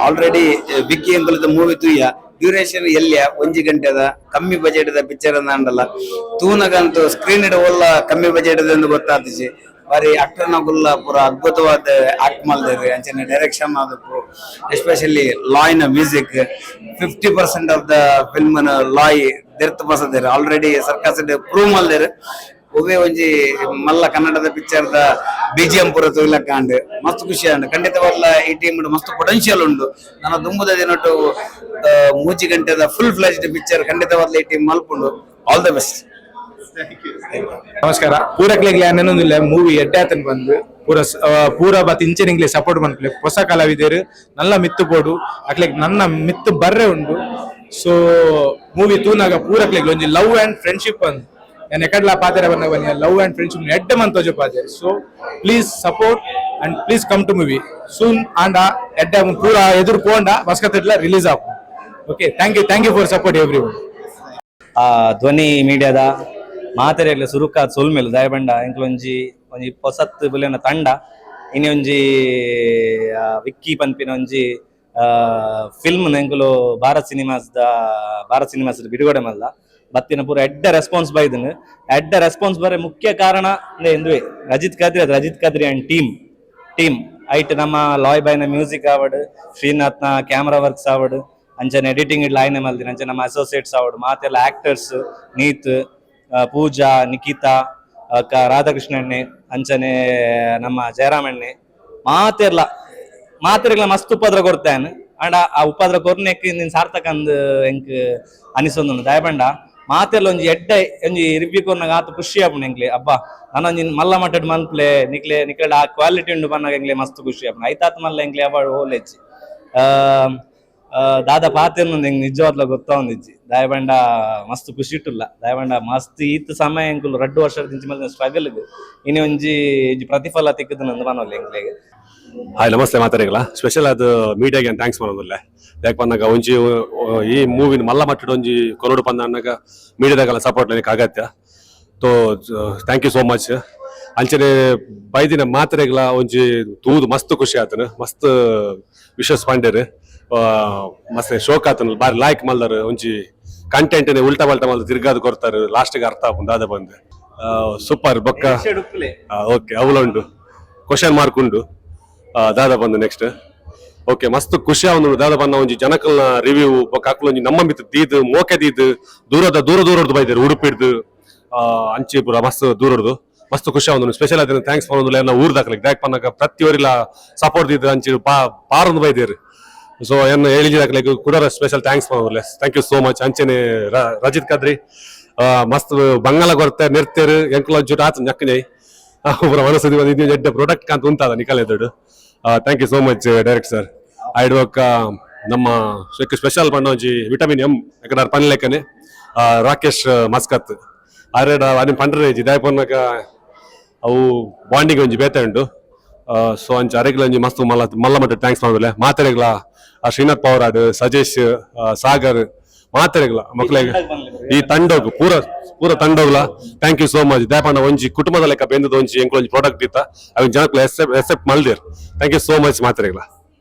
Speaker 11: ಆಲ್ರೆಡಿ ವಿಕ್ಕಿ ಎಂಕುಲದ ಮೂವಿ ತೂಯ ಡ್ಯೂರೇಷನ್ ಎಲ್ಲಿಯ 1 ಗಂಟೆದ ಕಮ್ಮಿ ಬಜೆಟ್ ದ ಪಿಕ್ಚರ್ ಅಂದಲ್ಲ ತೂನಗಂತೂ ಸ್ಕ್ರೀನ್ ಇಡ ಒಲ್ಲ ಕಮ್ಮಿ ಬಜೆಟ್ ಎಂದು ಗೊತ್ತಾತಿಸಿ ಬಾರಿ ಆಕ್ಟರ್ನ ಗುಲ್ಲ ಪೂರ ಅದ್ಭುತವಾದ ಆಕ್ಟ್ ಮಾಡ್ದೇರಿ ಅಂಚನೆ ಡೈರೆಕ್ಷನ್ ಆದಪ್ಪು ಎಸ್ಪೆಷಲಿ ಲಾಯ್ನ ಮ್ಯೂಸಿಕ್ 50% ಆಫ್ ದ ಫಿಲ್ಮ್ ಲಾಯ್ ದೆರ್ತ್ ಬಸದೇರಿ ಆಲ್ರೆಡಿ ಸರ್ಕಸ್ ಪ್ರೂವ್ ಮಾಡ್ದೇರಿ ಒವ್ವೇ ಒಂಜಿ ಮಲ್ಲ ಕನ್ನಡದ ಪಿಕ್ಚರ್ ದ ಬಿಜಿಎಂ ಪೂರ ತೋಯ್ಲಕ್ಕಾಂಡ್ ಮಸ್ತ್ ಖುಷಿ ಅಂಡ್ ಖಂಡಿತವಾಗ್ಲ ಈ ಟೀಮ್ ಮಸ್ತ್ ಪೊಟೆನ್ಶಿಯಲ್ ಉಂಡು ನನ್ನ ದುಂಬುದ ದಿನಟ್ಟು 3 ಗಂಟೆದ ಫುಲ್ ಫ್ಲೆಜ್ಡ್ ಪಿಕ್ಚರ್ ಖಂಡಿತವಾಗ್ಲ ಈ ಟೀಮ್ ಮಲ್ಪುಂಡು ಆಲ್ ದ ಬೆಸ್ಟ್
Speaker 3: ನಮಸ್ಕಾರ ಪೂರಕ್ಲೆಗ್ಲಿ ಅನ್ನೊಂದಿಲ್ಲ ಮೂವಿ ಎಡ್ಡಾತನ್ ಬಂದು ಪೂರ ಬತ್ ಇಂಚಿನಿಂಗ್ಲಿ ಸಪೋರ್ಟ್ ಬಂದ್ಲೆ ಹೊಸ ಕಲಾವಿದರು ನಲ್ಲ ಮಿತ್ತು ಪೋಡು ಅಕ್ಲೆಗ್ ನನ್ನ ಮಿತ್ತು ಬರ್ರೆ ಉಂಡು ಸೊ ಮೂವಿ ತೂನಾಗ ಪೂರಕ್ಲೆಗ್ಲಿ ಒಂಜಿ ಲವ್ ಅಂಡ್ ಫ್ರೆಂಡ್ಶಿಪ್ ಅಂದ್ ನಾನು ಎಕಡ್ಲ ಪಾತ್ರ ಬನ್ನ ಲವ್ ಅಂಡ್ ಫ್ರೆಂಡ್ಶಿಪ್ ಎಡ್ಡ ಮಂತ್ ತೋಜು ಪಾತೆ so please support and please come to movie soon ಆಂಡ ಎಡ್ಡ ಪೂರ ಎದುರು ಪೋಂಡ ಬಸ್ಕತ್ತಿಡ್ಲ ರಿಲೀಸ್ ಆಪು okay thank you for support everyone
Speaker 2: ಧ್ವನಿ ಮೀಡಿಯಾದ ಮಾತೆರೆಗ್ಲ ಸುರುಕಾದ ಸೊಲ್ಮೆಲು ದಯಬಂಡ ಎಂಕ್ಲೊಂಜಿ ಒಂಜಿ ಹೊಸತ್ ಬುಲೆನ ತಂಡ ಇನಿ ಒಂಜಿ ವಿಕ್ಕಿ ಪನ್ಪಿನ ಒಂಜಿ ಫಿಲ್ಮ್ ಎಂಕುಲು ಭಾರತ್ ಸಿನಿಮಾಸ್ ಬಿಡುಗಡೆ ಮಲ್ಲ ಬತ್ತಿನ ಪೂರ ಎಡ್ಡ ರೆಸ್ಪಾನ್ಸ್ ಬೈದನು ಎಡ್ಡ ರೆಸ್ಪಾನ್ಸ್ ಬರೇ ಮುಖ್ಯ ಕಾರಣ ಎಂದುವೆ ರಜಿತ್ ಕದ್ರಿ ಅಂಡ್ ಟೀಮ್ ಐಟ್ ನಮ್ಮ ಲಾಯ್ ಬೈನ ಮ್ಯೂಸಿಕ್ ಆವಡ್ ಶ್ರೀನಾಥ್ನ ಕ್ಯಾಮ್ರಾ ವರ್ಕ್ಸ್ ಆವಡ್ ಅಂಚನೆ ಎಡಿಟಿಂಗ್ ಇಡ್ಲ ಆಯ್ನೆ ಮಲ್ದಿನ ಅಂಚನೆ ನಮ್ಮ ಅಸೋಸಿಯೇಟ್ಸ್ ಆವಡ್ ಮಾತೆಲ್ಲ ಆಕ್ಟರ್ಸ್ ನೀತ್ ಪೂಜಾ ನಿಖಿತಾ ರಾಧಾಕೃಷ್ಣಣ್ಣೆ ಅಂಚನೆ ನಮ್ಮ ಜಯರಾಮಣ್ಣೆ ಮಾತೆರ್ಲ ಮಸ್ತ್ ಉಪದ್ರ ಕೊಡ್ತೇನೆ ಅಂಡ ಆ ಉಪದ್ರ ಕೊರ್ನೆಕ್ ನಿನ್ ಸಾರ್ಥಕ ಅಂದ್ ಎಂಕ್ ಅನಿಸೊಂದು ದಯಬಂಡ ಮಾತೆಲ್ಲ ಒಂಜಿ ಎಡ್ಡ ಒಂಜಿ ರಿವ್ಯೂ ಕೊರ್ನಾಗ ಆತು ಖುಷಿ ಆಪುಂಡು ಎಂಕ್ಲೆ ಅಬ್ಬಾ ನಾನೊಂಜಿ ಮಲ್ಲ ಮಟ್ಟಡ್ ಮನ್ಪ್ಲೆ ನಿಕ್ಲೆ ಆ ಕ್ವಾಲಿಟಿ ಉಂಡು ಬನ್ನಾಗ ಎಂಕ್ಲೆ ಮಸ್ತ್ ಖುಷಿ ಆಪುಂಡು ಐತಾತ್ ಮಲ್ಲ ಎಂಕ್ಲೆ ಅವಾರ್ಡ್ ಹೋಲೆಚ್ಚಿ ದಾದಾ ಪಾತೆರ್ನು ಎಂಗ್ ನಿಜವಾದ್ಲ ಗೊತ್ತಾವಂದಿಜ್ಜಿ ದಯಬಂಡ ಮಸ್ತ್ ಖುಷಿ ಇಟ್ಟುಲ್ಲ ದಯಬಂಡ ಮಸ್ತ್ ಈತ್ ಸಮಯ ಎಂಕುಲು 2 ವರ್ಷದ ದಿಂಚಿ ಮೇಲೆ ಸ್ಟ್ರಗಲ್ ಇನಿ ಒಂಜಿ ಪ್ರತಿಫಲ ತಿಕ್ಕದು ನಂದು ಮನೋಲ್ಲ ಎಂಕ್ಲೆಗೆ
Speaker 20: ಹಾಯ್ ನಮಸ್ತೆ ಮಾತಾಡಿಗಲ್ಲ ಸ್ಪೆಷಲ್ ಅದು ಮೀಡಿಯಾಗೆ ಥ್ಯಾಂಕ್ಸ್ ಮಾಡೋದಿಲ್ಲ ಯಾಕೆ ಬಂದಾಗ ಒಂಜಿ ಈ ಮೂವಿನ ಮಲ್ಲ ಮಟ್ಟದ ಒಂಜಿ ಕೊರಡು ಪಂದಾಗ ಮೀಡಿಯಾದಾಗೆಲ್ಲ ಸಪೋರ್ಟ್ ನನಗೆ ಅಗತ್ಯ ತೋ ಥ್ಯಾಂಕ್ ಯು ಸೋ ಮಚ್ ಅಂಚನೆ ಬೈದಿನ ಮಾತ್ರೆಗಳ ಒಂಜಿ ತೂದು ಮಸ್ತ್ ಖುಷಿ ಆತನು ಮಸ್ತ್ ವಿಶ್ವಾಸ ಪಾಂಡ್ಯರು ಮಸ್ತ್ ಶೋಕ್ ಆತನ ಬಾರಿ ಲಾಯ್ಕ್ ಮಲ್ದಾರ ಒಂಜಿ ಕಂಟೆಂಟ್ ಉಲ್ಟಾ ಪಲ್ಟಾ ಮಲ್ದ ತಿರ್ಗಾದ್ ಕೊಡ್ತಾರೆ ಲಾಸ್ಟ್ಗೆ ಅರ್ಥ ಆಪುಂಡು ದಾದ ಬಂದು ಸೂಪರ್ ಬೊಕ್ಕ ಓಕೆ ಅವಲ ಉಂಡು ಕ್ವಶನ್ ಮಾರ್ಕ್ ಉಂಡು ದಾದ ಬಂದು ನೆಕ್ಸ್ಟ್ ಓಕೆ ಮಸ್ತ್ ಖುಷಿ ಅವನು ದಾದ ಬಂದ ಒಂಜಿ ಜನಕಲ್ನ ರಿವ್ಯೂ ಬೊಕ್ಕ ಅಕ್ಲು ಒಂಜಿ ನಮ್ಮ ಮಿತ್ ದೀದ್ ಮೋಕೆ ದೀದ್ ದೂರದ್ದು ಬೈದಾರೆ ಉಡುಪಿಡ್ದು ಅಂಚಿ ಪೂರ ಮಸ್ತ್ ದೂರದ್ದು ಮಸ್ತ್ ಖುಷಿ ಅವನು ಸ್ಪೆಷಲ್ ಆದ ಥ್ಯಾಂಕ್ಸ್ ಮಾಡೋದಿಲ್ಲ ಎಲ್ಲ ಊರ್ ದಾಖಲೆ ದಾಕ್ ಪನ್ನಕ ಪ್ರತಿಯೊರಿಲ್ಲ ಸಪೋರ್ಟ್ ದಿದ್ದು ಅಂಚಿ ಪಾರೊಂದು ಬೈದೇರು ಸೊ ಏನು ಹೇಳಿದಾಗಲೇ ಕೂಡ ಸ್ಪೆಷಲ್ ಥ್ಯಾಂಕ್ಸ್ ಮಾಡೋದಿಲ್ಲ ಥ್ಯಾಂಕ್ ಯು ಸೋ ಮಚ್ ಅಂಚನೆ ರಜಿತ್ ಕದ್ರಿ ಮಸ್ತ್ ಬಂಗಾಲ ಕೊರತೆ ನಿರ್ತೀರು ಎಂಕುಲ ಜುಟ್ ಆತ ನಕ್ಕನೆ ಪೂರ ಮನಸ್ಸು ಎಡ್ಡ ಪ್ರಾಡಕ್ಟ್ ಅಂತ ಉಂಟಾದ ನಿಕಾಲೆ ದೊಡ್ಡ thank you so much direct sir ಐಡ್ವಕ್ಕ ನಮ್ಮ ಸ್ಪೆಷಲ್ ಪಂಡ ಒಂಜಿ ವಿಟಮಿನ್ ಎಂ ಯಾಕಂದ್ರೆ ಪನ್ಲೆಕ್ಕನೆ ರಾಕೇಶ್ ಮಸ್ಕತ್ ಆರೇಡ ಅದೇ ಪಂಡ್ರೆ ದಾಯ ಪನ್ನಕ ಅವು ಬಾಂಡಿಗೆ ಒಂಜಿ ಬೇತೆ ಉಂಟು ಸೊ ಅಂಚ ಅರೆಗ್ಲ ಒಂಜಿ ಮಸ್ತ್ ಮಲ್ಲ ಮಟ್ಟ ಥ್ಯಾಂಕ್ಸ್ ಮಾಡೋದಿಲ್ಲ ಮಾತಾಡಿಗ್ಲ ಶ್ರೀನಾಥ್ ಪವರಾಡ್ ಸಜೇಶ್ ಸಾಗರ್ ಮಾತಾಡಿಗ್ಲ ಮಕ್ಳಿಗೆ ಈ ತಂಡೋಗು ಪೂರ ತಂಡೋಗ್ಲ ಥ್ಯಾಂಕ್ ಯು ಸೋ ಮಚ್ ದಯಪಂಡ ಒಂಜಿ ಕುಟುಂಬದ ಲೆಕ್ಕ ಬೆಂದದ ಒಂಜಿ ಎಂಕ್ಲ ಒಂಜಿ ಪ್ರಾಡಕ್ಟ್ ಇತ್ತ ಅವಿನ ಜನಕ್ಲ ಎಕ್ಸೆಪ್ಟ್ ಮಲ್ದೇರ್ ಥ್ಯಾಂಕ್ ಯು ಸೋ ಮಚ್ ಮಾತಾಡಿಗ್ಲ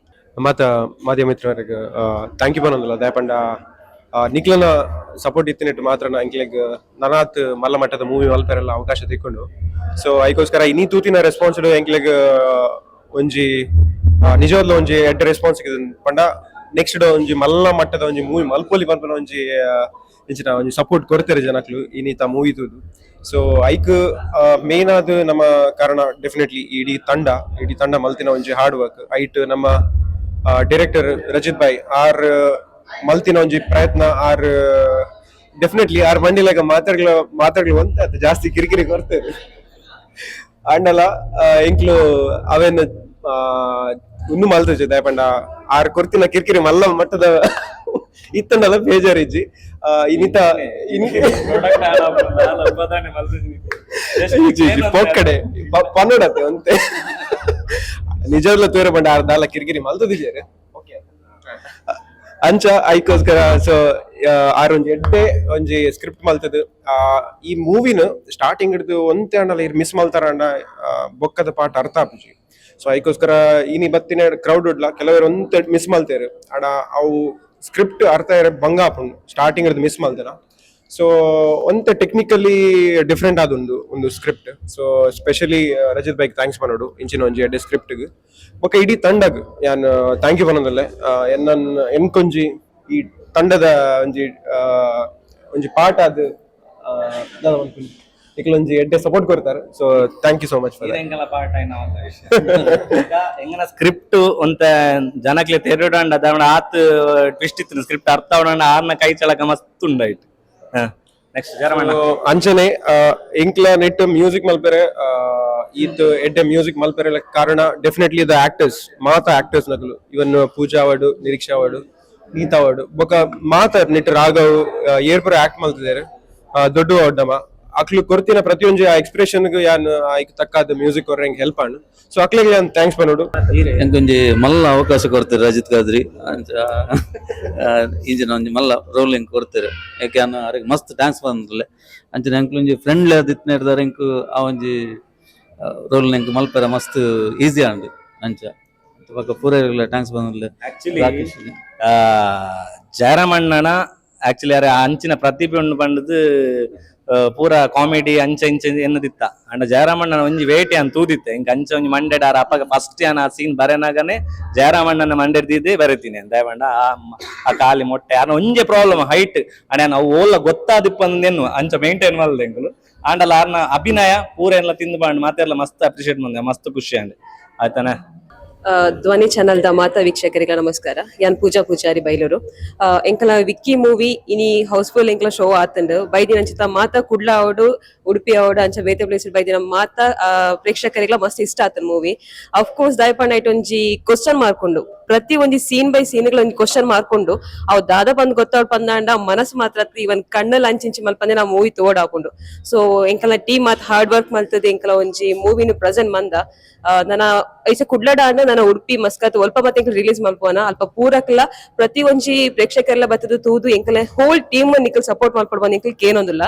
Speaker 21: ಮತ್ತ ಮಾಧ್ಯಮ ಮಿತ್ರರಿಗೆ ಥ್ಯಾಂಕ್ ಯು ಬನ್ನೋದಿಲ್ಲ ದಯಪಂಡ ನಿಕ್ಲನ ಸಪೋರ್ಟ್ ಇತ್ತಿನಿಟ್ಟು ಮಾತ್ರ ಎಂಕ್ಲೆಗ್ ನನಾತ್ ಮಲ್ಲ ಮಟ್ಟದ ಮೂವಿ ಮಲ್ಪರೆಲ್ಲ ಅವಕಾಶ ತಿಕ್ಕೊಂಡು ಸೊ ಅದಕ್ಕೋಸ್ಕರ ಇನ್ನೀ ತೂತಿನ ರೆಸ್ಪಾನ್ಸ್ ಎಂಕ್ಲೆಗ್ ಒಂಜಿ ನಿಜವಾಗ್ಲೂ ಒಂಜಿ ಎಡ್ಡ ರೆಸ್ಪಾನ್ಸ್ ಪಂಡ ನೆಕ್ಸ್ಟ್ ಒಂಜಿ ಮಲ್ಲ ಮಟ್ಟದ ಒಂಜಿ ಮೂವಿ ಮಲ್ಪೊಲಿ ಪನ್ಪನ ಒಂಜಿ ಇಂಚಿನ ಒಂಜಿ ಸಪೋರ್ಟ್ ಕೊಡ್ತಾರೆ ಜನಕ್ಲು ಇನ್ನೀತ ಮೂವಿ ತೂದು ಸೊ ಐಕ್ ಮೇನ್ ಆದ್ ನಮ್ಮ ಕಾರಣ ಡೆಫಿನೆಟ್ಲಿ ಇಡೀ ತಂಡ ಮಲ್ತಿನ ಒಂಜಿ ಹಾರ್ಡ್ ವರ್ಕ್ ಐಟ್ ನಮ್ಮ ಡೈರೆಕ್ಟರ್ ರಜಿತ್ ಭಾಯ್ ಆರ್ ಮಲ್ತಿನ ಒಂಜಿ ಪ್ರಯತ್ನ ಆರ್ ಡೆಫಿನೆಟ್ಲಿ ಆರ್ ಮಂಡಿಲಾಗ ಮಾತಾಡ್ಗಳು ಅಂತ ಜಾಸ್ತಿ ಕಿರಿಕಿರಿ ಕೊಡ್ತೇವೆ ಅಂಡಲ ಎಂಕ್ಲು ಅವೇನು ಇನ್ನು ಮಲ್ತಜೆ ದಾಯಪಂಡ ಆರ್ ಕೊರ್ತಿನ ಕಿರಿಕಿರಿ ಮಲ್ಲ ಮಟ್ಟದ ಇತ್ತಂಡಲ ಬೇಜಾರಿಜ್ಜಿ ಇನ್ನಿತ ಪೊಕ್ಕಡೆ ಪನ್ನಡತೆ ಅಂತೆ ನಿಜವಲ್ಲ ತೋರ ಬಂಡ ಆರ್ ದಾಲ ಕಿರಿಕಿರಿ ಮಲ್ತದಿಜೇರೆ ಅಂಚ ಐಕೋಸ್ಕರ ಸೊ ಆರ್ ಒಂಜಿ ಎಡ್ಡೆ ಒಂಜಿ ಸ್ಕ್ರಿಪ್ಟ್ ಮಲ್ತದ ಈ ಮೂವಿನ ಸ್ಟಾರ್ಟಿಂಗ್ ಹಿಡಿದು ಒಂತೆ ಅಂಡಲ ಇರ್ ಮಿಸ್ ಮಲ್ತಾರ ಅಂಡ ಬೊಕ್ಕದ ಪಾಠ ಅರ್ಥ ಆಪುಜಿ ಸೊ ಐಕೋಸ್ಕರ ಇನಿ ಬತ್ತಿನ ಕ್ರೌಡ್ ಉಡ್ಲ ಕೆಲವರು ಒಂತೆ ಮಿಸ್ ಮಲ್ತೇರು ಅಡ ಅವು ಸ್ಕ್ರಿಪ್ಟ್ ಅರ್ಥ ಇರ ಭಂಗ ಆಪುಂಡು ಸ್ಟಾರ್ಟಿಂಗ್ ಹಿಡಿದು ಮಿಸ್ ಮಲ್ತಾರ ಸೊ ಒಂತೆ ಟೆಕ್ನಿಕಲಿ ಡಿಫ್ರೆಂಟ್ ಆದೊಂದು ಒಂದು ಸ್ಕ್ರಿಪ್ಟ್ ಸೊ ಸ್ಪೆಷಲಿ ರಜಿತ್ ಬೈಕ್ ಥ್ಯಾಂಕ್ಸ್ ಮಾಡೋಡು ಇಂಚಿನ ಒಂಜಿ ಎಡ್ಡೆ ಸ್ಕ್ರಿಪ್ಟ್ಗೆ ಬೊಕ್ಕ ಇಡೀ ತಂಡಗ್ ಯಾನ್ ಥ್ಯಾಂಕ್ ಯು ಪನ್ನೊಂದಲ್ಲೆ ಎನ್ಕೊಂಜಿ ಈ ತಂಡದ ಒಂಜಿ ಪಾರ್ಟ್ ಆದ್ ಒಂಜಿ ಎಡ್ಡೆ ಸಪೋರ್ಟ್ ಕೊಡ್ತಾರೆ so thank you so much
Speaker 5: ಎಂಗನ ಸ್ಕ್ರಿಪ್ಟ್ ಒಂತ ಜನಕ್ಲೆ ತೆರಡಂಡ ಅದವಣ ಆತ್ ಟ್ವಿಸ್ಟ್ ಇತ್ತು ಸ್ಕ್ರಿಪ್ಟ್ ಅರ್ಥ ಅವಣ ಆರ್ನ ಕೈ ಚಳಕ ಮಸ್ತ್ ಉಂಡಾಯ್ತು ನೆಕ್ಸ್ಟ್ ಜರಮಣ್ಣ
Speaker 21: ಅಂಚನೆ ಇಂಕ್ಲ ನೆಟ್ ಮ್ಯೂಸಿಕ್ ಮಲ್ಪೆರೆ ಈತ್ ಎಡ್ಡೆ ಮ್ಯೂಸಿಕ್ ಮಲ್ಪೆರೆ ಕಾರಣ ಡೆಫಿನೆಟ್ಲಿ ದ ಆಕ್ಟರ್ಸ್ ಮಾತ ಆಕ್ಟರ್ಸ್ ನಕಲು even Pooja award Niriksha award Neeta award ಬೊಕ ಮಾತ ನೆಟ್ ರಾಘವ್ ಏರ್ಪುರ ಆಕ್ಟ್ ಮಲ್ತಿದ್ದಾರೆ ದೊಡ್ಡ ಅವಾರ್ಡಮ ಅಕ್ಲು ಕೊರ್ತಿನ ಪ್ರತಿಯೊಂದು ಆ ಎಕ್ಸ್ಪ್ರೆಷನ್ ಯಾನ್ ಆಯ್ಕೆ ತಕ್ಕಾದ ಮ್ಯೂಸಿಕ್ ಕೊರ್ರೆ ಹೆಲ್ಪ್ ಆಂಡ್ ಸೊ ಅಕ್ಲಿಗೆ ನಾನು ಥ್ಯಾಂಕ್ಸ್ ಪನ್ನೋಡು
Speaker 22: ಎಂಕೊಂಜಿ ಮಲ್ಲ ಅವಕಾಶ ಕೊಡ್ತಾರೆ ರಜಿತ್ ಕಾದ್ರಿ ಇಂಜಿನ ಒಂಜಿ ಮಲ್ಲ ರೋಲಿಂಗ್ ಕೊಡ್ತಾರೆ ಯಾಕೆ ಅವ್ರಿಗೆ ಮಸ್ತ್ ಡ್ಯಾನ್ಸ್ ಬಂದ್ರೆ ಅಂಚಿನ ಎಂಕ್ಲೊಂಜಿ ಫ್ರೆಂಡ್ಲಿ ಆದಿತ್ನ ಹಿಡ್ದಾರೆ ಎಂಕು ಆ ಒಂಜಿ ರೋಲ್ ಎಂಕ್ ಮಲ್ಪರ ಮಸ್ತ್ ಈಸಿ ಆಂಡ್ ಅಂಚ ಪಕ್ಕ ಪೂರ ಡ್ಯಾನ್ಸ್ ಬಂದ್ರೆ
Speaker 5: ಆಕ್ಚುಲಿ ಜಯರಾಮಣ್ಣನ ಆಕ್ಚುಲಿ ಅರೆ ಅಂಚಿನ ಪ್ರತಿಭೆ ಉಂಡು ಬಂದದ್ದು ಪೂರ ಕಾಮಿಡಿ ಅಂಚ ಇಂಚ ಎನ್ನದಿತ್ತ ಅಂಡ ಜಯರಾಮಣ್ಣನ ಒಂಜಿ ವೇಟೆ ಅಂತ ತೂದಿತ್ತೆ ಇಂಕ ಅಂಚ ಒಂಜಿ ಮಂಡೆಡ್ ಆರ ಅಪ್ಪ ಫಸ್ಟ್ ಆ ಸೀನ್ ಬರೆನಾಗನೆ ಜಯರಾಮಣ್ಣನ ಮಂಡೆಡ್ದಿದ್ದೆ ಬರೀತೀನಿ ದಯವಂಡ ಆ ಕಾಲಿ ಮೊಟ್ಟೆ ಅನ್ನ ಒಂಜೆ ಪ್ರಾಬ್ಲಮ್ ಹೈಟ್ ಅಣ್ಣ ನಾವು ಓಲ್ಲ ಗೊತ್ತಾದಿಪ್ಪಂದೇನು ಅಂಚ ಮೇಂಟೈನ್ ಮಲ್ದೆ ಎಂಕುಲು ಆಂಡಲ್ಲ ಆರ್ನ ಅಭಿನಯ ಪೂರ ಎಲ್ಲ ತಿಂದು ಬಾಂಡ್ ಮಾತೆಲ್ಲ ಮಸ್ತ್ ಅಪ್ರಿಶಿಯೇಟ್ ಮಂದೆ ಮಸ್ತ್ ಖುಷಿ ಅಂಡೆ ಆಯ್ತಾನೆ
Speaker 23: ಧ್ವನಿ ಚಾನಲ್ ದ ಮಾತಾ ವೀಕ್ಷಕರಿಗೆ ನಮಸ್ಕಾರ ಯಾನ್ ಪೂಜಾ ಪೂಜಾರಿ ಬೈಲೂರು ಎಂಕಲ ವಿಕ್ಕಿ ಮೂವಿ ಇನಿ ಹೌಸ್ಫುಲ್ ಎಂಕಲ ಶೋ ಆತಂಡ್ ಬೈದಿನ ಅಂಚಿತ ಮಾತಾ ಕುಡ್ಲ ಅವಡು ಉಡುಪಿ ಅವಡು ಅಂಚ ಬೇತೆ ಪ್ಲೇಸ್ ಬೈದಿನ ಮಾತಾ ಪ್ರೇಕ್ಷಕರಿಗೆಲ್ಲ ಮಸ್ತ್ ಇಷ್ಟ ಆತನ್ ಮೂವಿ ಅಫ್ಕೋರ್ಸ್ ದಯಪಂಡ ಐಟ್ ಒಂಜಿ ಕ್ವಶನ್ ಮಾರ್ಕೊಂಡು ಪ್ರತಿ ಒಂಜಿ ಸೀನ್ ಬೈ ಸೀನ್ಗಳ ಒಂಜಿ ಕ್ವಶನ್ ಮಾರ್ಕೊಂಡು ಅವ್ ದಾದ ಬಂದ್ ಗೊತ್ತಾಡ್ ಪಂದಾಂಡ ಮನಸ್ಸು ಮಾತ್ರ ಇವನ್ ಕಣ್ಣಲ್ಲಿ ಅಂಚಿಂಚಿ ಮಲ್ಪಂದೆ ನಾ ಮೂವಿ ತೋಡ್ ಹಾಕೊಂಡು ಸೊ ಎಂಕಲ ಟೀಮ್ ಮಾತ್ ಹಾರ್ಡ್ ವರ್ಕ್ ಮಲ್ತದೆ ಎಂಕಲ ಒಂಜಿ ಮೂವಿನ ಪ್ರೆಸೆಂಟ್ ಮಂದ ನನ್ನ ಐಸ ಕುಡ್ಲಡ ಅಂಡ ನನ್ನ ಉಡುಪಿ ಮಸ್ಕತ್ ಒಲ್ಪ ಮತ್ತೆ ರಿಲೀಸ್ ಮಲ್ಪೋನ ಅಲ್ಪ ಪೂರಕ್ಲ ಪ್ರತಿ ಒಂಜಿ ಪ್ರೇಕ್ಷಕರೆಲ್ಲ ಬತ್ತದು ತೂದು ಎಂಕಲ ಹೋಲ್ ಟೀಮ್ ನಿಕಲ್ ಸಪೋರ್ಟ್ ಮಾಡ್ಕೊಡ್ಬಂದ್ ಎಂಕಲ್ ಏನೊಂದಿಲ್ಲ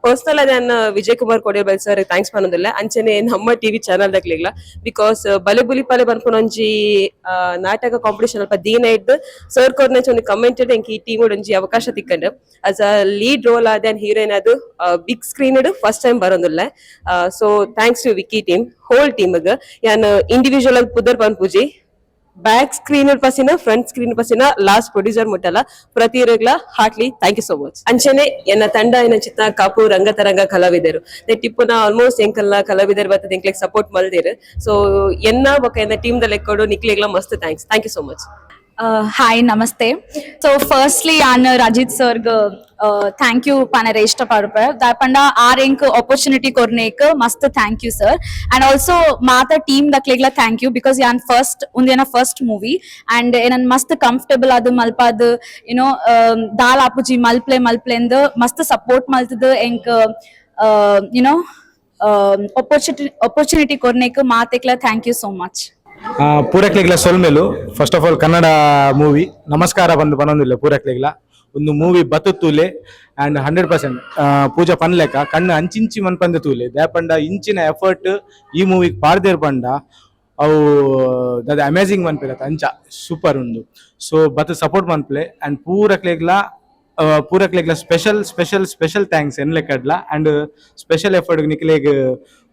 Speaker 23: ಪರ್ಸನಲ್ ಅದ ವಿಜಯ್ ಕುಮಾರ್ ಕೊಡಿಯಲ್ ಸರ್ ಥ್ಯಾಂಕ್ಸ್ ಮಾಡೋದಿಲ್ಲ ಅಂಚನೆ ನಮ್ಮ ಟಿವಿ ಚಾನಲ್ ದಾಗ್ಲಿಲ್ಲ ಬಿಕಾಸ್ ಬಲೆ ಬುಲಿ ಪಾಲೆ ಬಂದ್ಕೊಂಡೊಂಜಿ ನಾಟಕ ಕಾಂಪಿಟೇಷನ್ ಅಲ್ಪ ದೀನ ಇದ್ದು ಸರ್ ಕೋರ್ನ ಒಂದು ಕಮೆಂಟೆಡ್ ಎಂಕಿ ಈ ಟೀಮ್ ಒಂಜಿ ಅವಕಾಶ ತಿಕ್ಕಂಡು ಆಸ್ ಅ ಲೀಡ್ ರೋಲ್ ಆದ ಹೀರೋಯಿನ್ ಅದು ಬಿಗ್ ಸ್ಕ್ರೀನ್ ಫಸ್ಟ್ ಟೈಮ್ ಬರೋದಿಲ್ಲ so thanks to Vicky team whole team ಯಾನ್ ಇಂಡಿವಿಜುವಲ್ ಪುದರ್ ಪನ್ ಪೂಜಿ ಬ್ಯಾಕ್ ಸ್ಕ್ರೀನ್ ಪಸಿನ ಫ್ರಂಟ್ ಸ್ಕ್ರೀನ್ ಪಸಿನ ಲಾಸ್ಟ್ ಪ್ರೊಡ್ಯೂಸರ್ ಮುಟ್ಟಲ್ಲ ಪ್ರತಿ heartly thank you so much ಅಂಚನೆ ಎನ್ನ ತಂಡ ಎನ್ನ ಚಿತ್ತ ಕಾಪು ರಂಗತರಂಗ ಕಲಾವಿದರು ಟಿಪ್ಪುನ ಆಲ್ಮೋಸ್ಟ್ ಎಂಕಲ್ನ ಕಲಾವಿದರು ಬರ್ತದೆ ಎಂಕ್ಲೆಗ್ ಸಪೋರ್ಟ್ ಮಲ್ದೇರು ಸೊ ಎನ್ನ ಬೊಕ ಎನ್ನ ಟೀಮ್ ದ ಲೆಕ್ಕೋಡು ನಿಕ್ಲೆಗ್ಲ ಮಸ್ತ್ thank you so much
Speaker 24: hi ನಮಸ್ತೆ ಸೊ ಫಸ್ಟ್ಲಿ ಆನ್ ರಾಜೀತ್ ಸರ್ಗ್ ಥ್ಯಾಂಕ್ ಯು ಪಾನರೆ ಇಷ್ಟ ಪಡ್ಪೆ ದಾಪಂಡ ಆರ್ ಎಂಕ್ ಆಪರ್ಚುನಿಟಿ ಕೊರ್ನೇಕ್ ಮಸ್ತ್ thank you sir and also ಮಾತ ಟೀಮ್ ದಕ್ಲೆಗ್ಲ ಥ್ಯಾಂಕ್ ಯು ಬಿಕಾಸ್ ಯಾನ್ ಫಸ್ಟ್ ಉಂದೇನ ಫಸ್ಟ್ ಮೂವಿ ಅಂಡ್ ಏನನ್ ಮಸ್ತ್ ಕಂಫರ್ಟಬಲ್ ಅದು ಮಲ್ಪಾದ್ ಯುನೋ ದಾಲ್ ಆಪುಜಿ ಮಲ್ಪ್ಲೆಂದ್ ಮಸ್ತ್ ಸಪೋರ್ಟ್ ಮಲ್ತದ ಎಂಕ್ ಯುನೋ ಆಪರ್ಚುನಿಟಿ ಕೊರ್ನೇಕ್ ಮಾತೆಕ್ಲ ಥ್ಯಾಂಕ್ ಯು ಸೋ ಮಚ್
Speaker 3: ಪೂರಕ್ಲೆಗ್ಲ ಸೊಲ್ಮೆಲು first of all Kannada movie ನಮಸ್ಕಾರ ಬಂದು ಬನ್ನೊಂದಿಲ್ಲ ಪೂರಕ್ಲೆಗ್ಲ ಒಂದು ಮೂವಿ ಬತ್ತು ತೂಲೆ ಅಂಡ್ 100% ಪೂಜಾ ಪನ್ಲೆಕ್ಕ ಕಣ್ಣು ಅಂಚಿಂಚಿ ಮನ್ಪಂದೆ ತೂಲೆ ದಾಪಂಡ ಇಂಚಿನ ಎಫರ್ಟ್ ಈ ಮೂವಿಗೆ ಪಾಡ್ದೇರ್ ಪಂಡ ಅವು ದದ ಅಮೇಜಿಂಗ್ ಮನ್ಪೆಲ ಅಂಚ ಸೂಪರ್ ಉಂಡು ಸೊ ಬತ್ತು ಸಪೋರ್ಟ್ ಮನ್ಪ್ಲೆ ಅಂಡ್ ಪೂರಕ್ಲೆಗ್ಲ ಸ್ಪೆಷಲ್ ಥ್ಯಾಂಕ್ಸ್ ಎನ್ಲೆಕ್ಕಡ್ಲ ಅಂಡ್ ಸ್ಪೆಷಲ್ ಎಫರ್ಟ್ ನಿಕ್ಲೆಗ್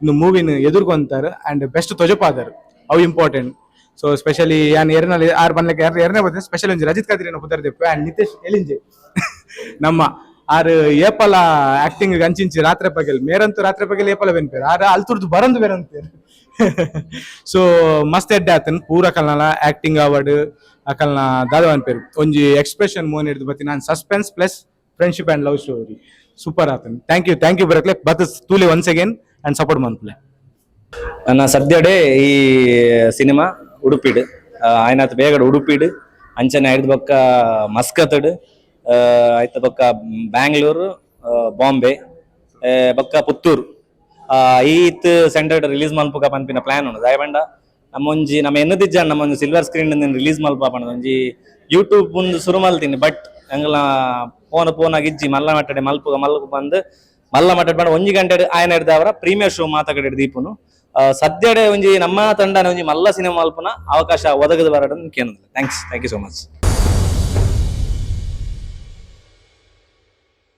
Speaker 3: ಒಂದು ಮೂವಿನ ಎದುರ್ಕೊಂತಾರೆ ಅಂಡ್ ಬೆಸ್ಟ್ ತೊಜಪಾದರು ಅವು ಇಂಪಾರ್ಟೆಂಟ್ ಸೊ ಸ್ಪೆಷಲಿ ಯಾನ್ ಎರನಲ್ಲಿ ಆರ್ ಬನ್ಲಕ್ಕೆ ಎರಡನೇ ಬರ್ತೀನಿ ಸ್ಪೆಷಲ್ ಒಂಜಿ ರಜಿತ್ ಕಾದ್ರಿನ ಪುದರ್ದೆಪ್ಪು ಅಂಡ್ ನಿತೇಶ್ ಎಲಿಂಜೆ ನಮ್ಮ ಆರ್ ಏಪಲ ಆಕ್ಟಿಂಗ್ ಅಂಚಿಂಚಿ ರಾತ್ರಿ ಪಗೆಲ್ ಮೇರಂತೂ ರಾತ್ರಿ ಪಗೆಲ್ ಏಪಲ ಬೆನ್ಪೇರು ಆರ್ ಅಲ್ತುರ್ದು ಬರಂದು ಬೇರಂತೇರು ಸೊ ಮಸ್ತ್ ಎಡ್ಡೆ ಆತನ್ ಪೂರ ಕಲ್ನಲ ಆಕ್ಟಿಂಗ್ ಅವಾರ್ಡ್ ಅಕಲ್ನ ದಾದ ಅನ್ಪೇರು ಒಂಜಿ ಎಕ್ಸ್ಪ್ರೆಷನ್ ಮೋನ್ ಹಿಡಿದು ಬತ್ತಿ ನಾನು suspense plus friendship and love story super ಆತನ್ ಥ್ಯಾಂಕ್ ಯು ಬರಕ್ಲೆ ಬತ್ ತೂಲೆ ಒನ್ಸ್ ಅಗೇನ್ ಅಂಡ್ ಸಪೋರ್ಟ್ ಮನ್ಪ್ಲೆ
Speaker 5: ನನ್ನ ಸದ್ಯಡೆ ಈ ಸಿನಿಮಾ ಉಡುಪಿಡ್ ಆಯ್ನಾತ್ ಬೇಗಡ್ ಉಡುಪಿಡ್ ಅಂಚನೆ ಐದು ಬೊಕ್ಕ ಮಸ್ಕತ್ಡ್ ಐತ ಬೊಕ್ಕ ಬ್ಯಾಂಗ್ಳೂರು ಬಾಂಬೆ ಬೊಕ್ಕ ಪುತ್ತೂರು ಈತ್ ಸೆಂಟರ್ಡ್ ರಿಲೀಸ್ ಮಲ್ಪುಗ ಪನ್ಪಿನ ಪ್ಲಾನ್ ಉಂಡು ದಾಯಪಂಡ ನಮ್ಮೊಂಜಿ ನಮ್ಮ ಎನ್ನದಿಜ್ಜ ನಮ್ಮೊಂದು ಸಿಲ್ವರ್ ಸ್ಕ್ರೀನ್ ರಿಲೀಸ್ ಮಲ್ಪ ಪಂಡ ಒಂಜಿ ಯೂಟ್ಯೂಬ್ ಒಂದು ಶುರು ಮಲ್ತೀನಿ ಬಟ್ ಎಂಗಲ ಪೋನಾಗ ಇಜ್ಜಿ ಮಲ್ಲ ಮಟ್ಟಡೆ ಮಲ್ಪುಗ ಮಲ್ಪು ಬಂದು ಮಲ್ಲ ಮಟ್ಟಡೆ ಪಂಡ 1 ಗಂಟೆ ಆಯ್ನ ಹಿಡ್ದವರ ಪ್ರೀಮಿಯರ್ ಶೋ ಮಾತಾಕಡೆ ದೀಪುನು ಸದ್ಯಡೆ ಒಂಜಿ ನಮ್ಮ ತಂಡನ ಒಂಜಿ ಮಲ್ಲ ಸಿನಿಮಾ ಮಲ್ಪುನ ಅವಕಾಶ ಒದಗದ ಬರಡ್ ಕೇಂದ್ರ ಥ್ಯಾಂಕ್ ಯು ಸೋ ಮಚ್.